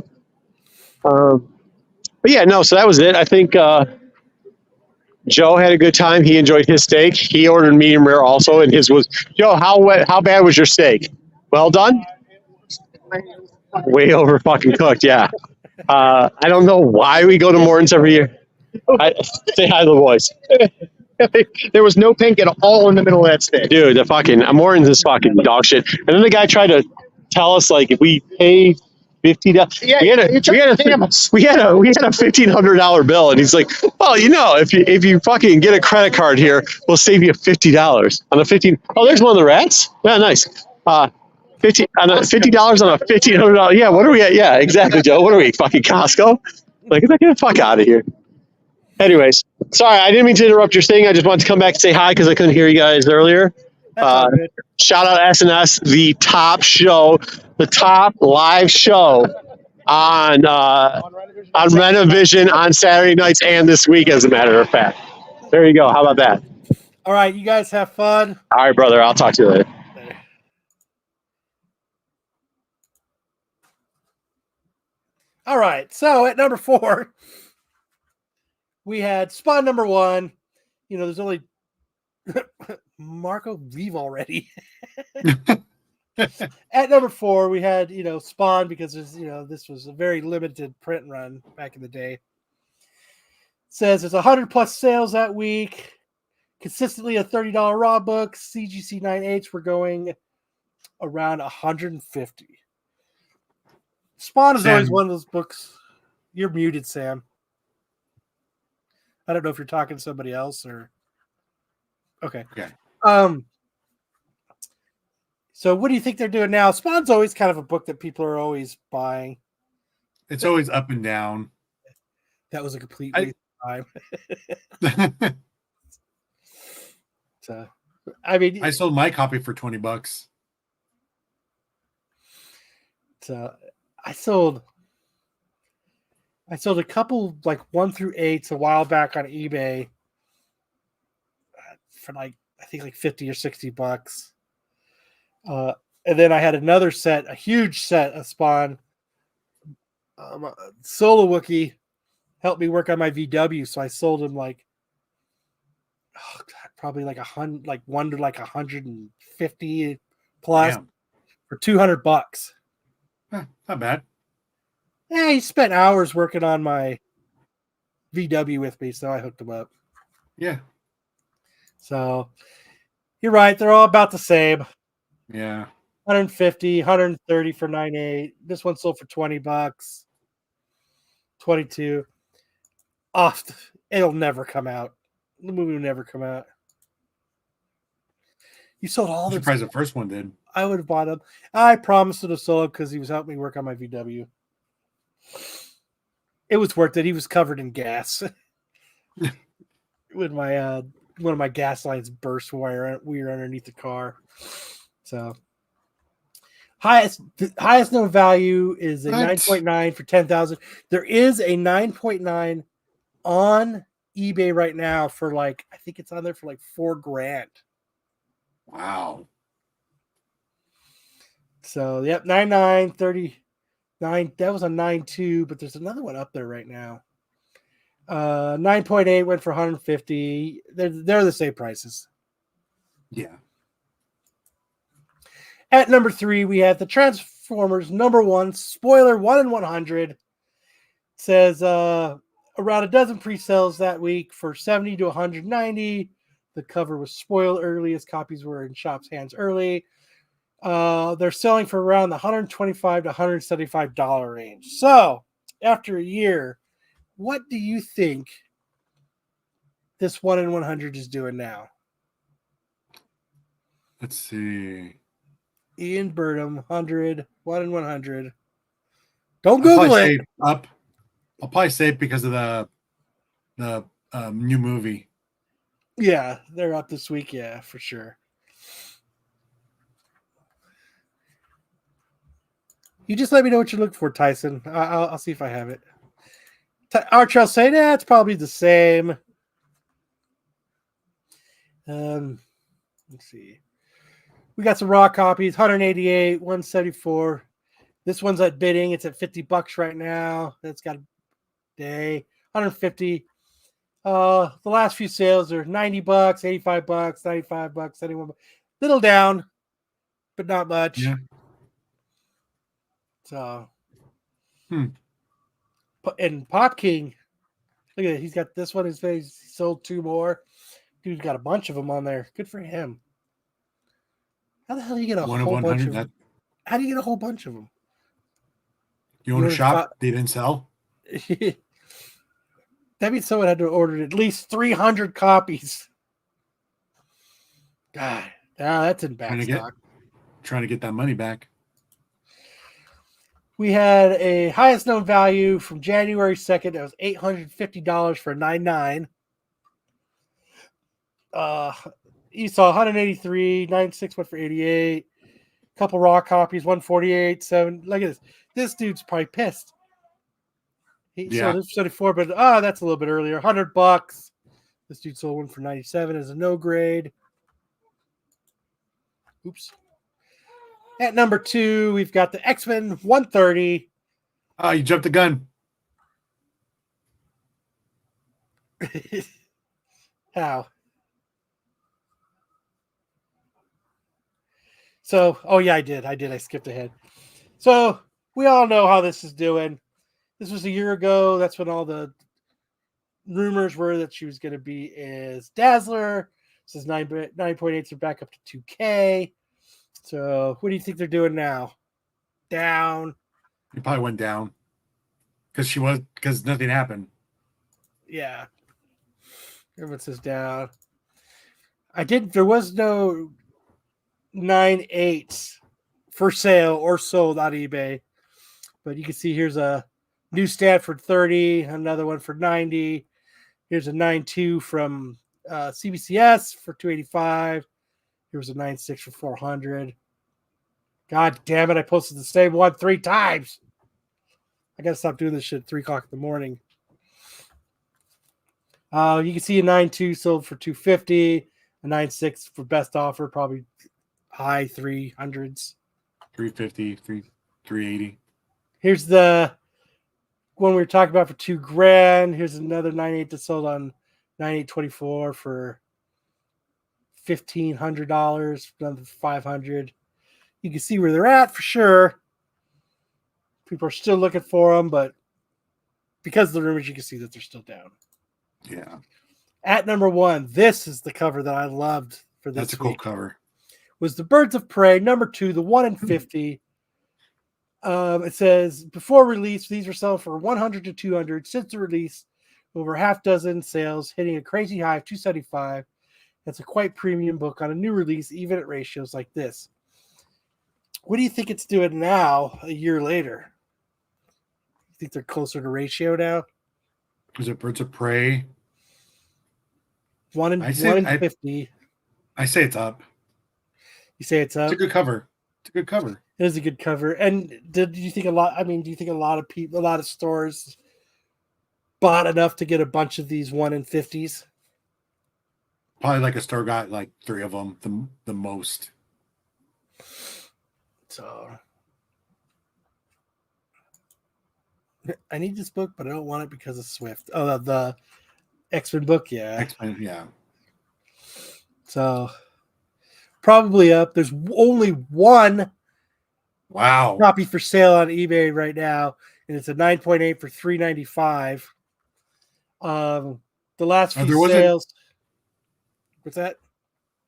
But yeah, no, so that was it. I think Joe had a good time. He enjoyed his steak. He ordered medium rare also, and his was, Joe, how bad was your steak? Well done? Way over fucking cooked, yeah. I don't know why we go to Mortons every year. Say hi to the boys. There was no pink at all in the middle of that steak. Dude, the fucking Mortons is fucking dog shit. And then the guy tried to tell us like if we pay $50, Yeah, we had a $1,500 bill, and he's like, well, if you fucking get a credit card here, we'll save you $50 on a 15. Oh, there's one of the rats. Yeah, nice. $50 on a $1,500. Yeah, what are we at? Yeah, exactly, Joe. What are we, fucking Costco? Like, get the fuck out of here. Anyways, sorry, I didn't mean to interrupt your thing. I just wanted to come back and say hi because I couldn't hear you guys earlier. Shout out SNS, the top show, the top live show on Renovision on Saturday nights and this week, as a matter of fact. There you go. How about that? All right, you guys have fun. All right, brother. I'll talk to you later. All right, so at number 4, we had Spawn number 1. There's only Marco, leave already. At number 4, we had Spawn because this was a very limited print run back in the day. It says it's 100+ sales that week. Consistently a $30 raw book. CGC 9/8 we're going around 150. Spawn is always one of those books. You're muted, Sam. I don't know if you're talking to somebody else or. Okay. So what do you think they're doing now? Spawn's always kind of a book that people are always buying. It's always up and down. That was a complete waste of time. So, I mean, I sold my copy for $20. So I sold a couple like 1 through 8s a while back on eBay for like I think like $50 or $60. And then I had another set, a huge set of Spawn. Solo Wookie helped me work on my VW, so I sold him like probably like 100, like 1 to like 150 plus. Damn. For $200. Huh, not bad. Yeah, he spent hours working on my VW with me, so I hooked him up. Yeah. So you're right, they're all about the same. Yeah. 150, 130 for 9.8. This one sold for $20. 22. It'll never come out. The movie would never come out. You sold all I'm the. surprised the first one did. I would have bought them. I promised to sell it because he was helping me work on my VW. It was worth it. He was covered in gas. When my one of my gas lines burst while we were underneath the car. So highest known value is a 9.9 for 10,000. There is a 9.9 on eBay right now for like, I think it's on there for like $4,000. Wow. So yep, 9.9, 39. That was a 9.2, but there's another one up there right now. 9.8 went for 150. They're the same prices. Yeah. At number 3, we have the Transformers number 1 spoiler 1 in 100. It says around a dozen pre-sales that week for 70 to 190. The cover was spoiled early as copies were in shops' hands early. They're selling for around the $125 to $175 range. So after a year, what do you think this 1 in 100 is doing now? Let's see. Ian Burnham, 100, 1 in 100. Don't Google it. Up. I'll probably say it because of the new movie. Yeah, they're up this week. Yeah, for sure. You just let me know what you're looking for, Tyson. I'll see if I have it. Archel saying, it's probably the same. Let's see. We got some raw copies, 188, 174. This one's at bidding. It's at $50 right now. That's got a day. 150. The last few sales are $90, $85, $95, 71. Little down, but not much. Yeah. So, and Pop King, look at it. He's got this one. His face. He sold 2 more. Dude's got a bunch of them on there. Good for him. How the hell do you get a whole bunch of them? How do you get a whole bunch of them? You own a shop? They didn't sell? That means someone had to order at least 300 copies. God, that's in back stock. Trying to get that money back. We had a highest known value from January 2nd. That was $850 for a 9.9. You saw 183, 96 went for 88. Couple raw copies, 148, 7. Look at this. This dude's probably pissed. He sold it for 74, but that's a little bit earlier. $100. This dude sold one for 97 as a no grade. Oops. At number 2, we've got the X-Men 130. Oh, you jumped the gun. How? So, I did. I skipped ahead. So, we all know how this is doing. This was a year ago. That's when all the rumors were that she was going to be as Dazzler. This is 9.8s are back up to 2K. So, what do you think they're doing now? Down. It probably went down because nothing happened. Yeah. Everyone says down. There was no 9.8 for sale or sold on eBay. But you can see here's a new stat for 30, another one for 90. Here's a 9.2 from CBCS for 285. Here's a 9.6 for 400. God damn it, I posted the same one 3 times. I got to stop doing this shit at 3 o'clock in the morning. You can see a 9.2 sold for 250, a 9.6 for best offer, probably high 300s. 350, 380. Here's the one we were talking about for $2,000. Here's another 9.8 that sold on 9.824 for $1,500, another 500. You can see where they're at for sure. People are still looking for them, but because of the rumors, you can see that they're still down. Yeah. At number 1, this is the cover that I loved for this. That's a cool cover. Was the Birds of Prey. Number 2, the 1 in 50. It says before release, these were selling for 100 to 200. Since the release, over half dozen sales, hitting a crazy high of 275. It's a quite premium book on a new release, even at ratios like this. What do you think it's doing now, a year later? You think they're closer to ratio now? Is it Birds of Prey? 1 in 50. I say it's up. You say it's up? It's a good cover. It's a good cover. It is a good cover. And do you think a lot of people, a lot of stores bought enough to get a bunch of these 1 in 50s? Probably like a store got like 3 of them, the most. So I need this book, but I don't want it because of Swift. Oh, the X-Men book, yeah. X-Men, yeah. So probably up. There's only one copy for sale on eBay right now, and it's a 9.8 for $3.95. The last few sales. What's that?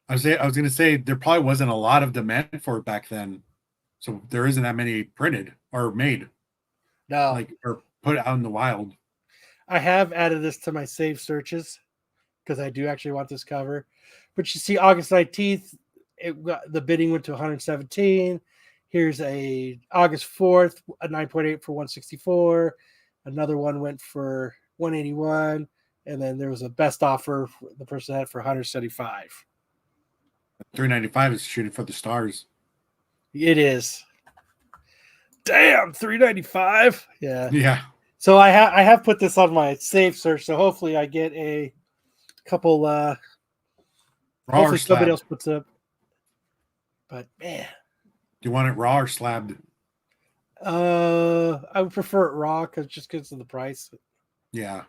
I was going to say there probably wasn't a lot of demand for it back then, so there isn't that many printed or made. No, or put out in the wild. I have added this to my save searches because I do actually want this cover. But you see, August 19th, the bidding went to 117. Here's a August 4th, a 9.8 for 164. Another one went for 181, and then there was a best offer the person had for 175. $3.95 is shooting for the stars. It is. Damn, $3.95. Yeah. So I have put this on my save search, so hopefully I get a couple. Hopefully somebody else puts up. But man, do you want it raw or slabbed? I would prefer it raw because of the price. Yeah.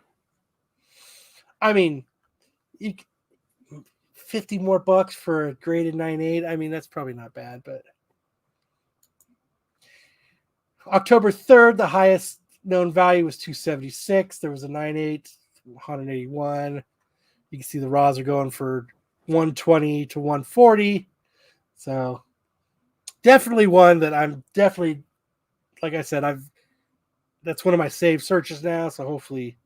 I mean, 50 more bucks for a graded 9.8. I mean, that's probably not bad, but October 3rd, the highest known value was 276. There was a 9.8, 181. You can see the raws are going for 120 to 140. So definitely one that I'm definitely, like I said, that's one of my saved searches now. So hopefully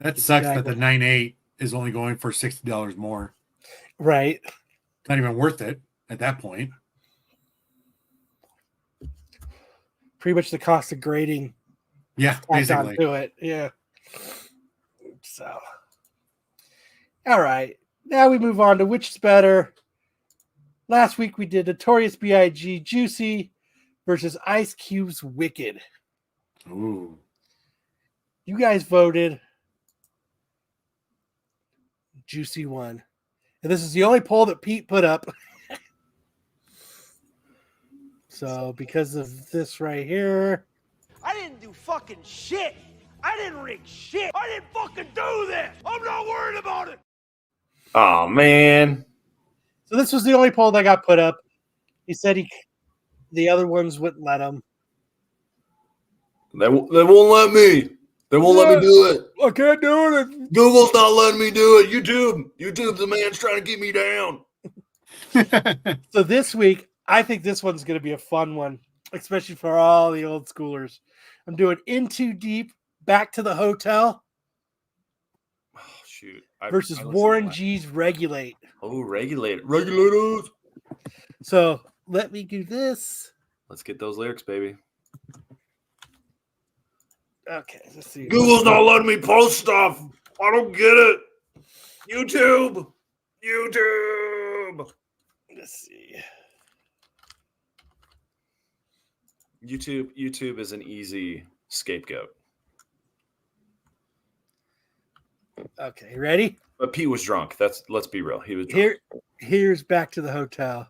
that sucks that the 9.8 is only going for $60 more. Right. Not even worth it at that point. Pretty much the cost of grading. Yeah, basically. Do it. Yeah. So, all right. Now we move on to which is better. Last week we did Notorious B.I.G. Juicy versus Ice Cube's Wicked. Ooh. You guys voted. Juicy won. And this is the only poll that Pete put up. So because of this right here. I didn't do fucking shit. I didn't rig shit. I didn't fucking do this. I'm not worried about it. Oh, man. So this was the only poll that got put up. He said the other ones wouldn't let him. They won't let me. They won't let me do it. I can't do it. Google's not letting me do it. YouTube's the man's trying to keep me down. So this week, I think this one's going to be a fun one, especially for all the old schoolers. I'm doing In Too Deep, Back to the Hotel. Oh, shoot. Versus Warren G's Regulate. Oh, Regulate. Regulators. So let me do this. Let's get those lyrics, baby. Okay, let's see. Google's not letting me post stuff. I don't get it. YouTube. Let's see. YouTube is an easy scapegoat. Okay, ready? But Pete was drunk. Let's be real. He was drunk. Here's Back to the Hotel.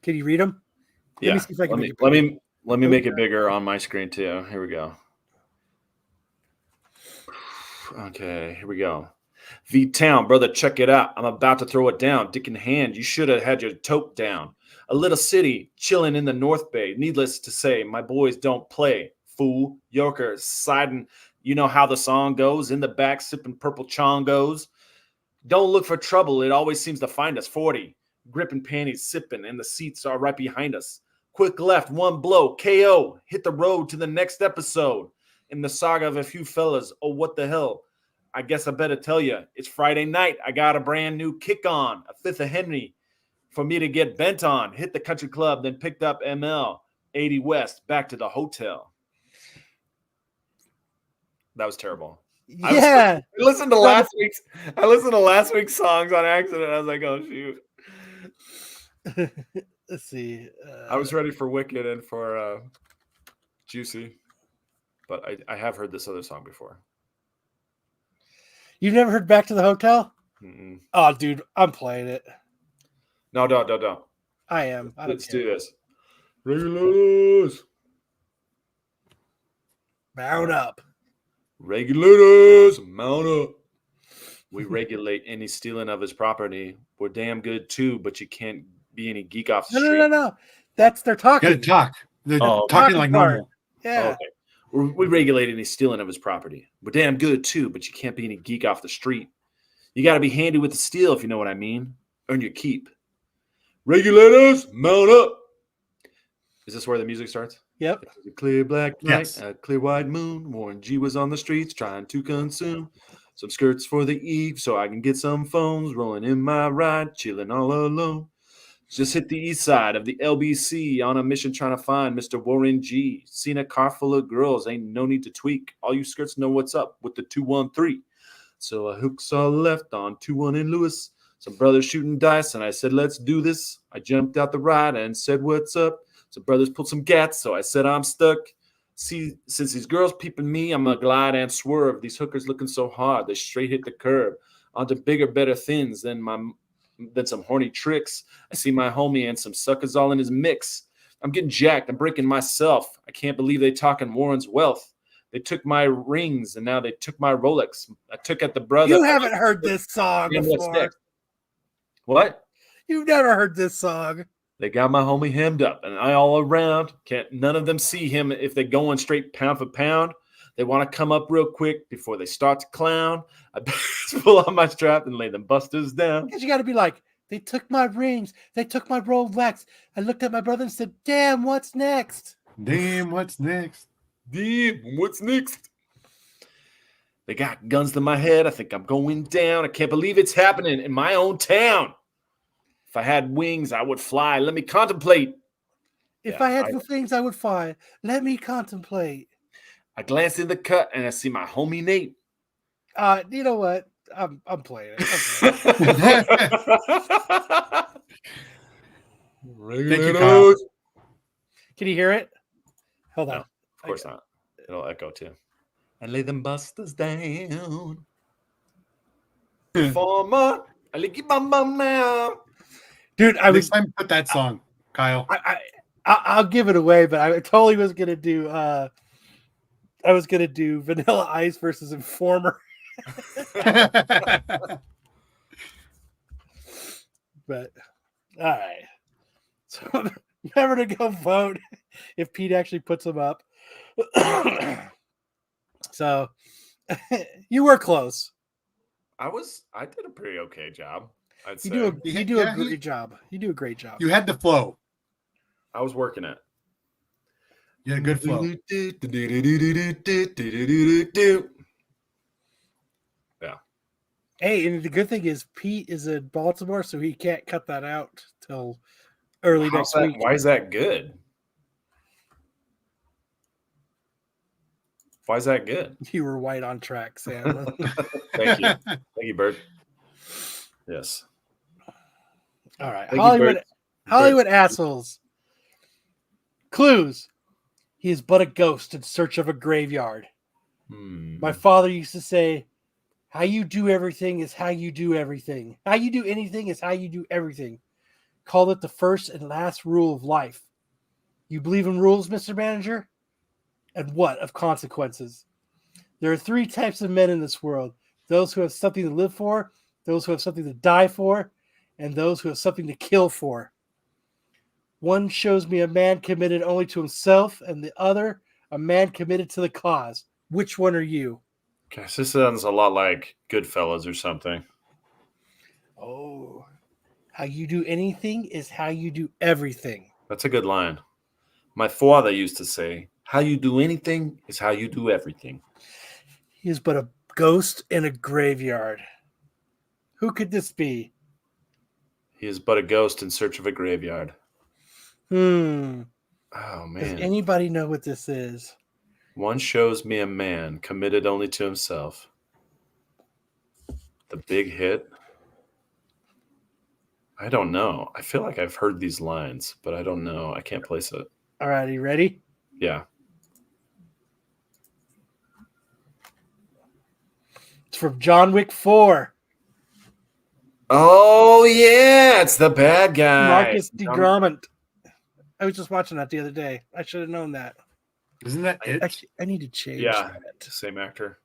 Can you read them? Yeah. Let me see if I can let me make it bigger on my screen too. Here we go. Okay, here we go. V-Town, brother, check it out. I'm about to throw it down. Dick in hand, you should have had your tote down. A little city chilling in the North Bay. Needless to say, my boys don't play. Fool, Yorker, siding. You know how the song goes. In the back, sipping purple chongos. Don't look for trouble. It always seems to find us. 40, gripping panties, sipping, and the seats are right behind us. Quick left, one blow, KO. Hit the road to the next episode. in the saga of a few fellas. Oh, what the hell? I guess I better tell you, it's Friday night. I got a brand new kick on, a fifth of Henry for me to get bent on. Hit the country club, then picked up ML 80 West back to the hotel. That was terrible. Yeah. I listened to last week's songs on accident. I was like, oh shoot. Let's see. I was ready for Wicked and for Juicy, but I have heard this other song before. You've never heard Back to the Hotel? Mm-mm. Oh, dude, I'm playing it. No, don't. I am. Let's do this. Regulators. Mount up. Regulators, mount up. We regulate any stealing of his property. We're damn good too, but you can't be any geek off the street. No. That's their talking. Gotta talk. They're talking Talking like part. normal. Yeah. Okay. We regulate any stealing of his property. We're damn good too, but you can't be any geek off the street. You got to be handy with the steel, if you know what I mean. Earn your keep. Regulators, mount up. Is this where the music starts? Yep. A clear black night, Yes. a clear white moon. Warren G was on the streets trying to consume some skirts for the eve so I can get some phones rolling in my ride, chilling all alone. Just hit the east side of the LBC on a mission trying to find Mr. Warren G. Seen a car full of girls, ain't no need to tweak. All you skirts know what's up with the 213. So I hooks all left on 21 in Lewis. Some brothers shooting dice, and I said, let's do this. I jumped out the ride and said, what's up? Some brothers pulled some gats, so I said, I'm stuck. See, since these girls peeping me, I'm going to glide and swerve. These hookers looking so hard, they straight hit the curb. Onto bigger, better things than some horny tricks. I see my homie and some suckers all in his mix. I'm getting jacked. I'm breaking myself. I can't believe they talking Warren's wealth. They took my rings, and now they took my Rolex. I took at the brother. You haven't heard this song And what's before. next? What? You've never heard this song. They got my homie hemmed up, and I all around. Can't none of them see him if they going straight pound for pound. They want to come up real quick before they start to clown. I pull on my strap and lay them busters down. Because you got to be like, they took my rings. They took my Rolex. I looked at my brother and said, damn, what's next? Damn, what's next? Damn, what's next? They got guns to my head. I think I'm going down. I can't believe it's happening in my own town. If I had wings, I would fly. Let me contemplate. If I had the things I would find, let me contemplate. I glance in the cut and I see my homie Nate. You know what? I'm playing it. Thank you, Kyle. Can you hear it? Hold on. No, of course not. It'll echo too. I lay them busters down. Former, I lick your bum bum now. Dude, I was. Next time, put that song, Kyle. I'll give it away, but I totally was gonna do. I was gonna do Vanilla Ice versus Informer. But all right, so remember to go vote if Pete actually puts them up. So you were close. I did a pretty okay job. I'd say. You do a great job. You do a great job. You had the flow. I was working it. You had a good flow. Yeah. Hey, and the good thing is Pete is in Baltimore, so he can't cut that out till early next week. Why is that good? Why is that good? You were right on track, Sam. Thank you. Thank you, Bert. Yes. All right. Thank you, Hollywood assholes. Clues. He is but a ghost in search of a graveyard. My father used to say, how you do everything is how you do everything. How you do anything is how you do everything. Called it the first and last rule of life. You believe in rules, Mr. Manager? And what of consequences? There are three types of men in this world. Those who have something to live for, those who have something to die for, and those who have something to kill for. One shows me a man committed only to himself, and the other, a man committed to the cause. Which one are you? Gosh, this sounds a lot like Goodfellas or something. Oh, how you do anything is how you do everything. That's a good line. My father used to say, How you do anything is how you do everything. He is but a ghost in a graveyard. Who could this be? He is but a ghost in search of a graveyard. Oh, man. Does anybody know what this is? One shows me a man committed only to himself. The Big Hit. I don't know. I feel like I've heard these lines, but I don't know. I can't place it. All right, you ready? Yeah. It's from John Wick 4. Oh, yeah. It's the bad guy. Marcus de Gromant. I was just watching that the other day. I should have known that. Isn't that it? Actually, I need to change Yeah. that. Same actor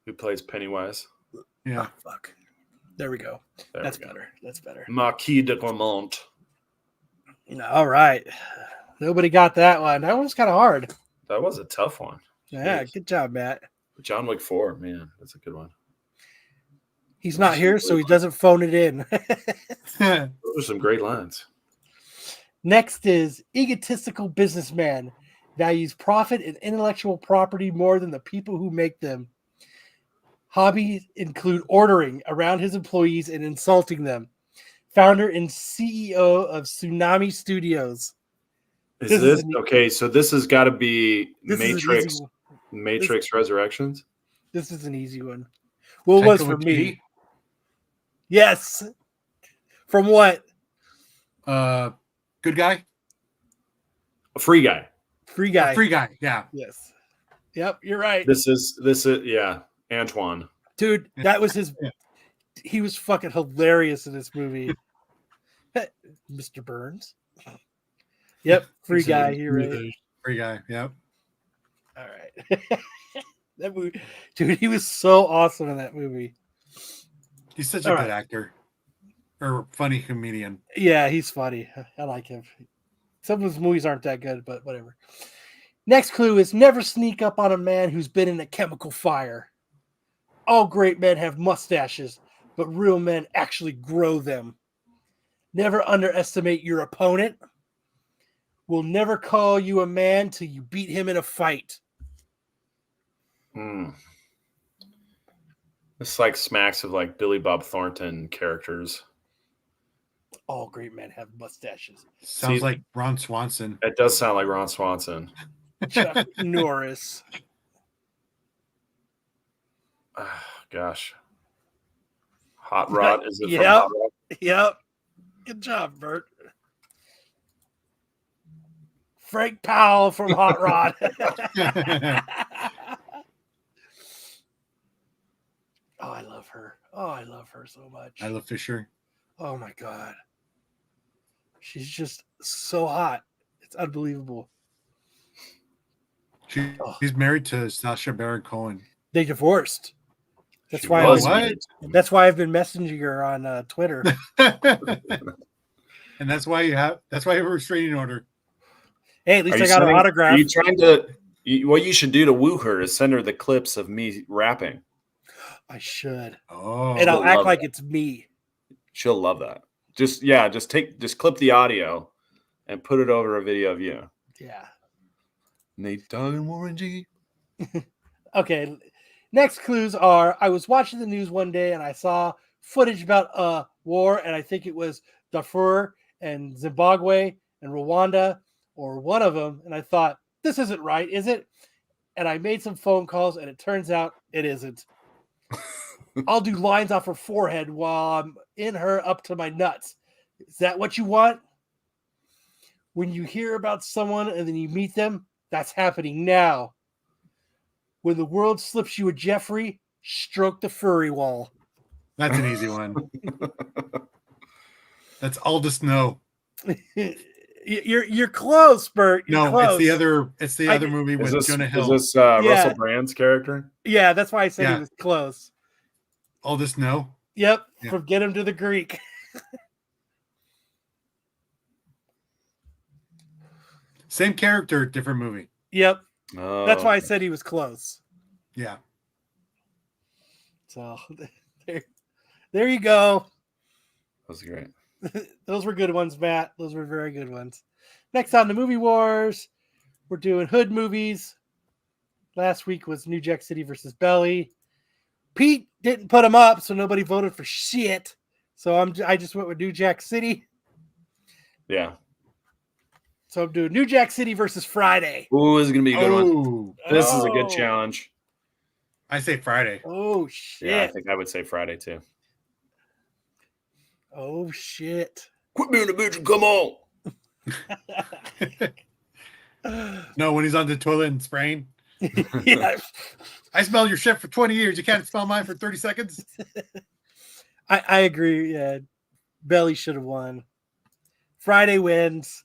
who plays Pennywise. Yeah. Oh, fuck. There we go. There That's we go. better. That's better. Marquis de Gromont. All right. Nobody got that one. That one's kind of hard. That was a tough one. Yeah, Jeez. good job, Matt. John Wick 4, man. That's a good one. He's not here, so he doesn't phone it in. Those are some great lines. Next is egotistical businessman. Values profit and intellectual property more than the people who make them. Hobbies include ordering around his employees and insulting them. Founder and CEO of Tsunami Studios. Is this okay? So this has got to be This is an Matrix. easy one. Matrix Resurrections. This is an easy one. Well, it was for me. Yes. From what? Good guy. A free guy. Free guy. Free guy. Yeah. Yes. Yep, you're right. This is yeah. Antoine. Dude, that was his. He was fucking hilarious in this movie. Mr. Burns. Yep, free guy. You're right. Free guy. Yep. All right. That movie, dude, he was so awesome in that movie. He's such a good actor or funny comedian. Yeah, he's funny. I like him. Some of his movies aren't that good, but whatever. Next clue is never sneak up on a man who's been in a chemical fire. All great men have mustaches, but real men actually grow them. Never underestimate your opponent. Will never call you a man till you beat him in a fight. This like smacks of like Billy Bob Thornton characters. All great men have mustaches. Sounds like Ron Swanson. It does sound like Ron Swanson. Chuck Norris. Gosh. Hot Rod. Is it Yep. from Hot Rod? Yep. Good job, Bert. Frank Powell from Hot Rod. Oh, I love her. Oh, I love her so much. I love Fisher. Oh my God. She's just so hot. It's unbelievable. She's married to Sacha Baron Cohen. They divorced. That's She why was married. that's why I've been messaging her on Twitter. And that's why you have a restraining order. Hey, at least I got her autograph. Are you trying to? What you should do to woo her is send her the clips of me rapping. I should. Oh, and I'll She'll act love like that. it's me. She'll love that. Just clip the audio and put it over a video of you. Yeah. Nate Dogg and Warren G. Okay. Next clues are I was watching the news one day and I saw footage about a war, and I think it was Darfur and Zimbabwe and Rwanda or one of them. And I thought, this isn't right, is it? And I made some phone calls, and it turns out it isn't. I'll do lines off her forehead while I'm in her up to my nuts. Is that what you want? When you hear about someone and then you meet them, that's happening now. When the world slips you a Jeffrey, stroke the furry wall. That's an easy one. That's Aldous Snow. You're close, Bert. You're close. It's the other movie with Jonah Hill. Is this Russell Brand's character? Yeah, that's why I said he was close. Aldous Snow. Yep, Yeah. from Get Him to the Greek. Same character, different movie. Yep. Oh, That's why I said he was close. Yeah. So there you go. That was great. Those were good ones, Matt. Those were very good ones. Next on the Movie Wars, We're doing hood movies. Last week was New Jack City versus Belly. Pete didn't put them up, so nobody voted for shit. So I just went with New Jack City. Yeah. So I'm doing New Jack City versus Friday. Ooh, this is gonna be a good one. Oh, This is a good challenge. I say Friday. Oh shit. Yeah, I think I would say Friday too. Oh shit. Quit being a bitch and come on. No, when he's on the toilet and spraying. Yeah. I smelled your shit for 20 years. You can't smell mine for 30 seconds. I agree. Yeah. Belly should have won. Friday wins.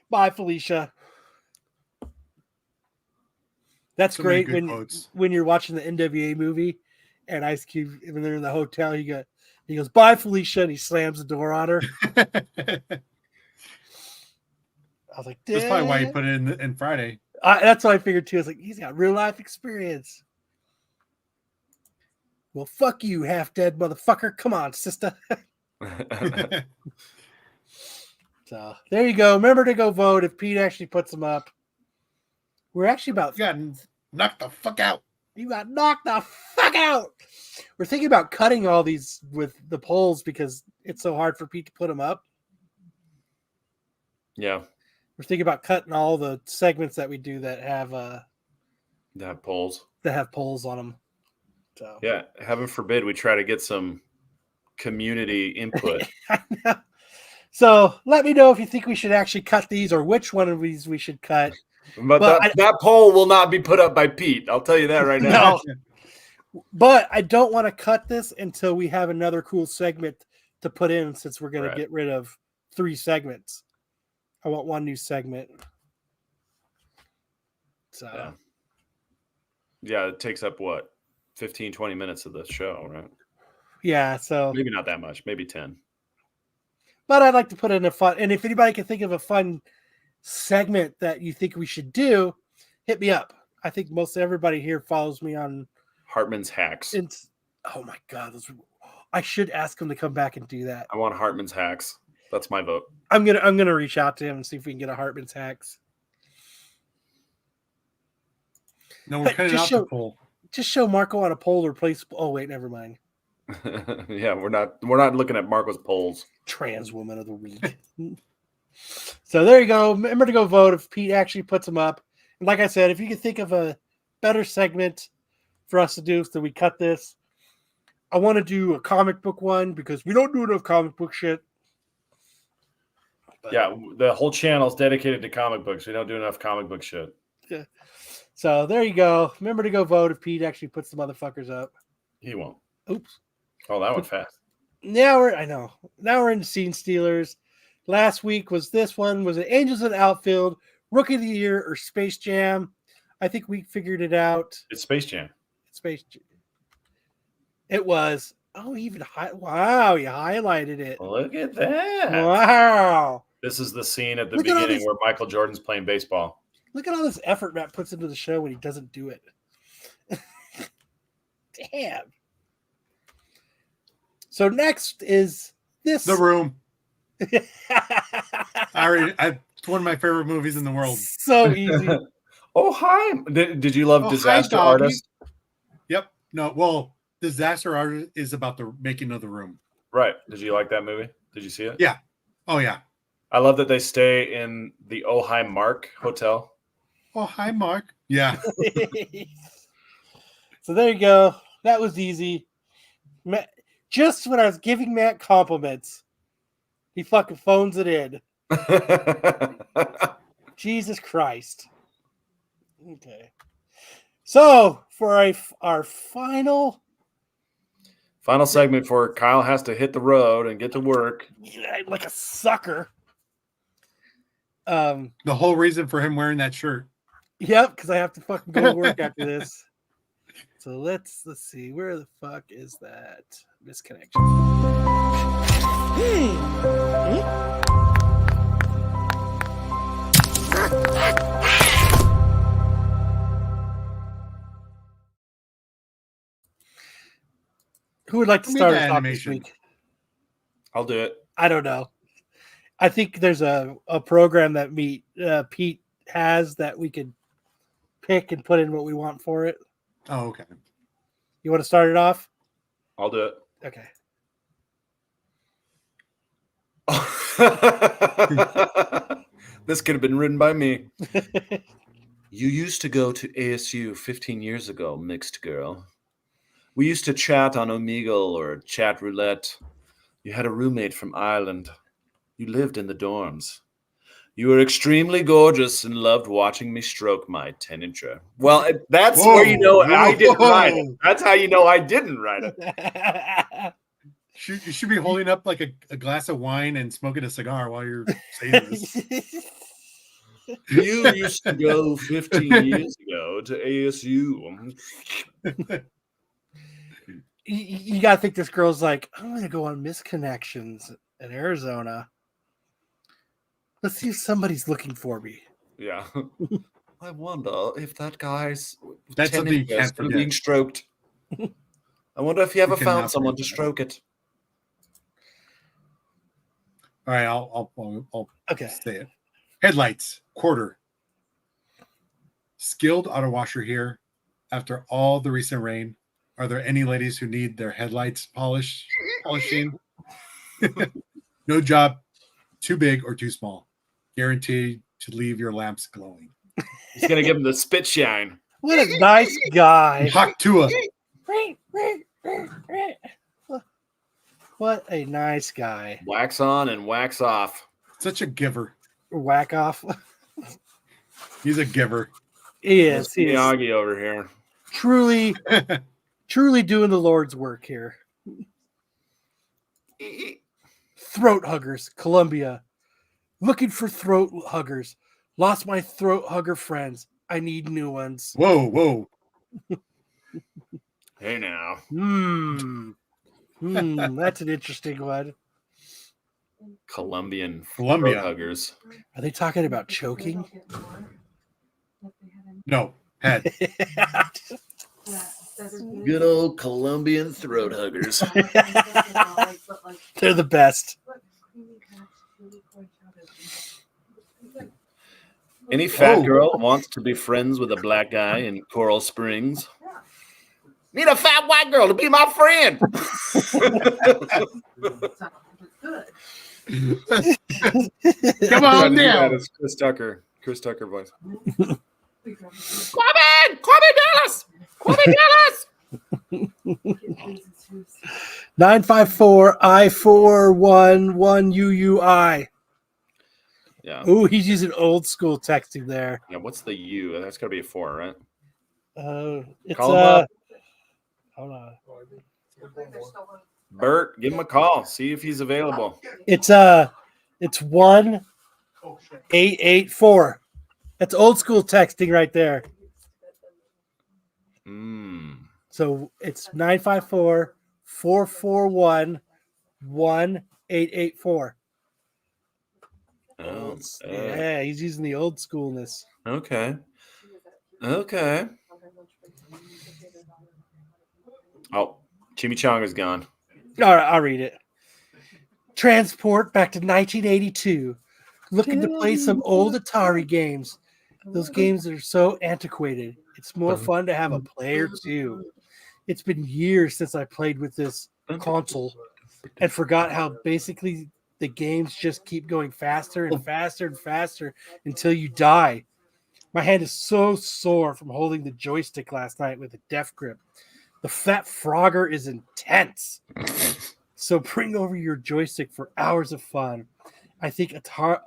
Bye, Felicia. That's So many great good quotes. when you're watching the NWA movie and Ice Cube, when they're in the hotel, he goes, bye, Felicia, and he slams the door on her. I was like, That's probably why you "Damn." put it in Friday. That's what I figured too. I was like, he's got real life experience. Well, fuck you, half dead motherfucker. Come on, sister. So there you go. Remember to go vote if Pete actually puts them up. We're actually about. You got knocked the fuck out. You got knocked the fuck out. We're thinking about cutting all these with the polls because it's so hard for Pete to put them up. Yeah. We're thinking about cutting all the segments that we do that have polls. That have polls on them. So yeah, heaven forbid we try to get some community input. So let me know if you think we should actually cut these or which one of these we should cut. But that poll will not be put up by Pete. I'll tell you that right now. No. But I don't want to cut this until we have another cool segment to put in, since we're going to get rid of 3 segments. I want one new segment. So yeah, it takes up what? 15, 20 minutes of the show, right? Yeah, so maybe not that much, maybe 10. But I'd like to put in a fun, and if anybody can think of a fun segment that you think we should do, hit me up. I think most everybody here follows me on Hartman's Hacks. Oh my God. I should ask him to come back and do that. I want Hartman's Hacks. That's my vote. I'm gonna reach out to him and see if we can get a Hartman's Hacks. No, we're cutting out the poll. Just show Marco on a poll or place. Oh wait, never mind. Yeah, we're not looking at Marco's polls. Trans woman of the week. So there you go. Remember to go vote if Pete actually puts them up. And like I said, if you can think of a better segment for us to do, so we cut this. I want to do a comic book one because we don't do enough comic book shit. But, yeah, the whole channel is dedicated to comic books. We don't do enough comic book shit. Yeah. So there you go. Remember to go vote if Pete actually puts the motherfuckers up. He won't. Oops. Oh, that went fast. Now we're into Scene Stealers. Last week was this one. Was it Angels in the Outfield, Rookie of the Year, or Space Jam? I think we figured it out. It's Space Jam. Space Jam. It was. Oh, wow, you highlighted it. Look at that. Wow. This is the scene at the beginning where Michael Jordan's playing baseball. Look at all this effort Matt puts into the show when he doesn't do it. Damn. So next is this. The Room. It's one of my favorite movies in the world. So easy. Oh, hi. Did you love Disaster Artist? Yep. No, well, Disaster Artist is about the making of The Room. Right. Did you like that movie? Did you see it? Yeah. Oh, yeah. I love that they stay in the Oh Hi Mark Hotel. Oh, hi, Mark. Yeah. So there you go. That was easy. Just when I was giving Matt compliments, he fucking phones it in. Jesus Christ. Okay. So for our final segment before Kyle has to hit the road and get to work. Like a sucker. The whole reason for him wearing that shirt. Yep, because I have to fucking go to work after this. So let's see. Where the fuck is that misconnection? Who would like to start us off this week? I'll do it. I don't know. I think there's a program that Pete has that we could pick and put in what we want for it. Oh, okay. You want to start it off? I'll do it. Okay. This could have been written by me. You used to go to ASU 15 years ago, mixed girl. We used to chat on Omegle or chat roulette. You had a roommate from Ireland. You lived in the dorms. You were extremely gorgeous and loved watching me stroke my 10-incher. Well, that's where you know I didn't write it. That's how you know I didn't write it. You should be holding up like a glass of wine and smoking a cigar while you're saying this. You used to go 15 years ago to ASU. You got to think this girl's like, I'm going to go on Misconnections in Arizona. Let's see if somebody's looking for me. Yeah. I wonder if that guy's That's something you can't forget. being stroked. I wonder if you ever cannot found someone to forget. stroke it. All right, I'll Okay. say it. Headlights, quarter. Skilled auto washer here. After all the recent rain, are there any ladies who need their headlights polishing? No job too big or too small. Guaranteed to leave your lamps glowing. He's gonna give him the spit shine. What a nice guy. Haktua. What a nice guy. Wax on and wax off. Such a giver. Whack off. He's a giver. He is. He is Miyagi over here. truly doing the Lord's work here. Throat huggers, Colombia. Looking for throat huggers. Lost my throat hugger friends. I need new ones. Whoa. Hey now. That's an interesting one. Colombian Colombia. throat huggers. Are they talking about choking? No, head. Good old Colombian throat huggers. They're the best. Any fat girl wants to be friends with a black guy in Coral Springs. Need a fat white girl to be my friend. Come on That down. is Chris Tucker voice. Corbin Dallas. 954-I-411-UUI. Yeah. Ooh, he's using old school texting there. Yeah. What's the U? That's got to be a 4, right? It's Call him up. hold on. Bert, give him a call. See if he's available. It's 1884. That's old school texting right there. So it's 954-441-1884. Oh, Yeah, he's using the old schoolness. Okay. Oh, Chimichanga's gone. All right, I'll read it. Transport back to 1982. Looking to play some old Atari games. Those games are so antiquated. It's more fun to have a player too. It's been years since I played with this console and forgot how basically the games just keep going faster and faster and faster until you die. My hand is so sore from holding the joystick last night with a death grip. The Fat Frogger is intense. So bring over your joystick for hours of fun. I think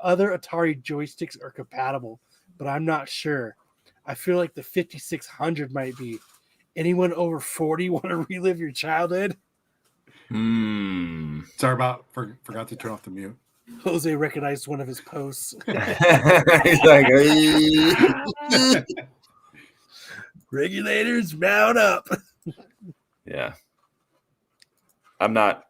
other Atari joysticks are compatible, but I'm not sure. I feel like the 5600 might be. Anyone over 40 want to relive your childhood? Sorry about forgot to turn off the mute. Jose recognized one of his posts. He's like, Regulators, mount up. yeah. I'm not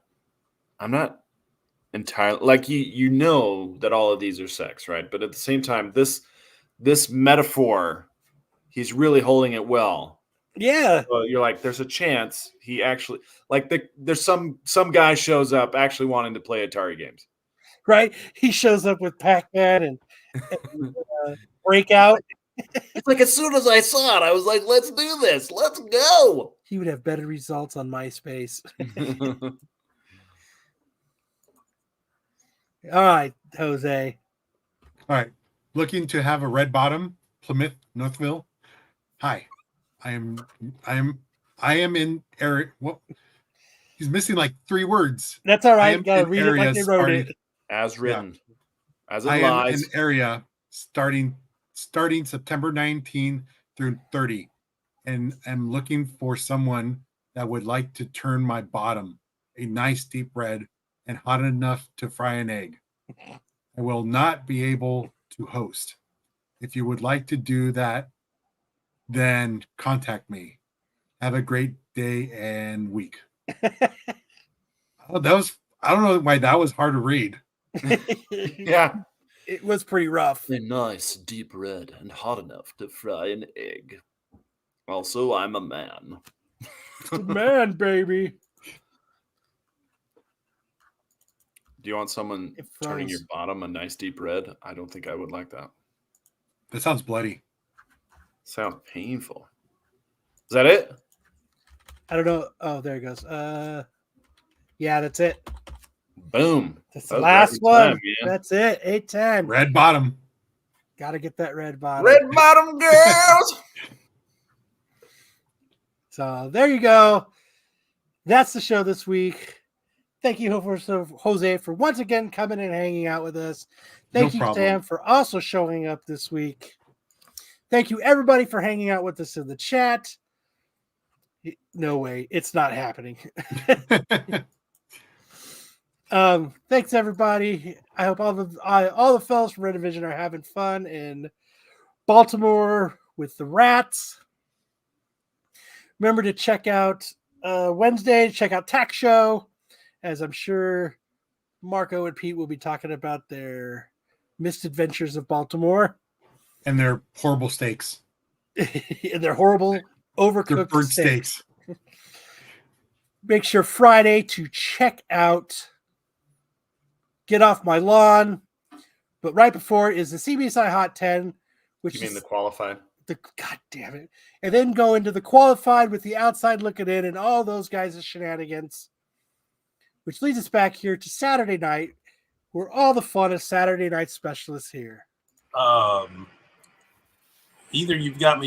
entirely like you know that all of these are sex, right? But at the same time, this metaphor, he's really holding it well. Yeah. So you're like, there's a chance he actually there's some guy shows up actually wanting to play Atari games. Right? He shows up with Pac-Man and Breakout. It's like as soon as I saw it, I was like, let's do this. Let's go. He would have better results on MySpace. All right, Jose. All right. Looking to have a red bottom, Plymouth, Northville. Hi. I am in area. What? He's missing like 3 words. That's all right. I am Gotta in read it like area they wrote starting- it. As written. As it I lies. am in area starting September 19 through 30, and I'm looking for someone that would like to turn my bottom a nice deep red and hot enough to fry an egg. I will not be able to host. If you would like to do that, then contact me. Have a great day and week. Oh, that was, I don't know why that was hard to read. Yeah. It was pretty rough. A nice deep red and hot enough to fry an egg. Also, I'm a man. Man, baby. Do you want someone It turning froze. your bottom a nice deep red? I don't think I would like that. That sounds bloody. Sounds painful. Is that it? I don't know. Oh, there it goes. Yeah, that's it. Boom. That's the That was last record one. time, man. That's it. 810. Red bottom. Got to get that red bottom. Red bottom girls. So there you go. That's the show this week. Thank you, Jose, for once again coming and hanging out with us. Thank you, problem. Sam, for also showing up this week. Thank you, everybody, for hanging out with us in the chat. No way. It's not happening. Thanks, everybody. I hope all the fellas from Red Division are having fun in Baltimore with the Rats. Remember to check out Wednesday, check out Tax Show, as I'm sure Marco and Pete will be talking about their misadventures of Baltimore. And they're horrible steaks. And their horrible, overcooked They're burnt steaks. steaks. Make sure Friday to check out Get Off My Lawn. But right before is the CBSI Hot 10, which You is mean the qualified? God damn it. And then go into the qualified with the outside looking in and all those guys' shenanigans. Which leads us back here to Saturday night, where all the fun is Saturday night specialists here. Either you've got me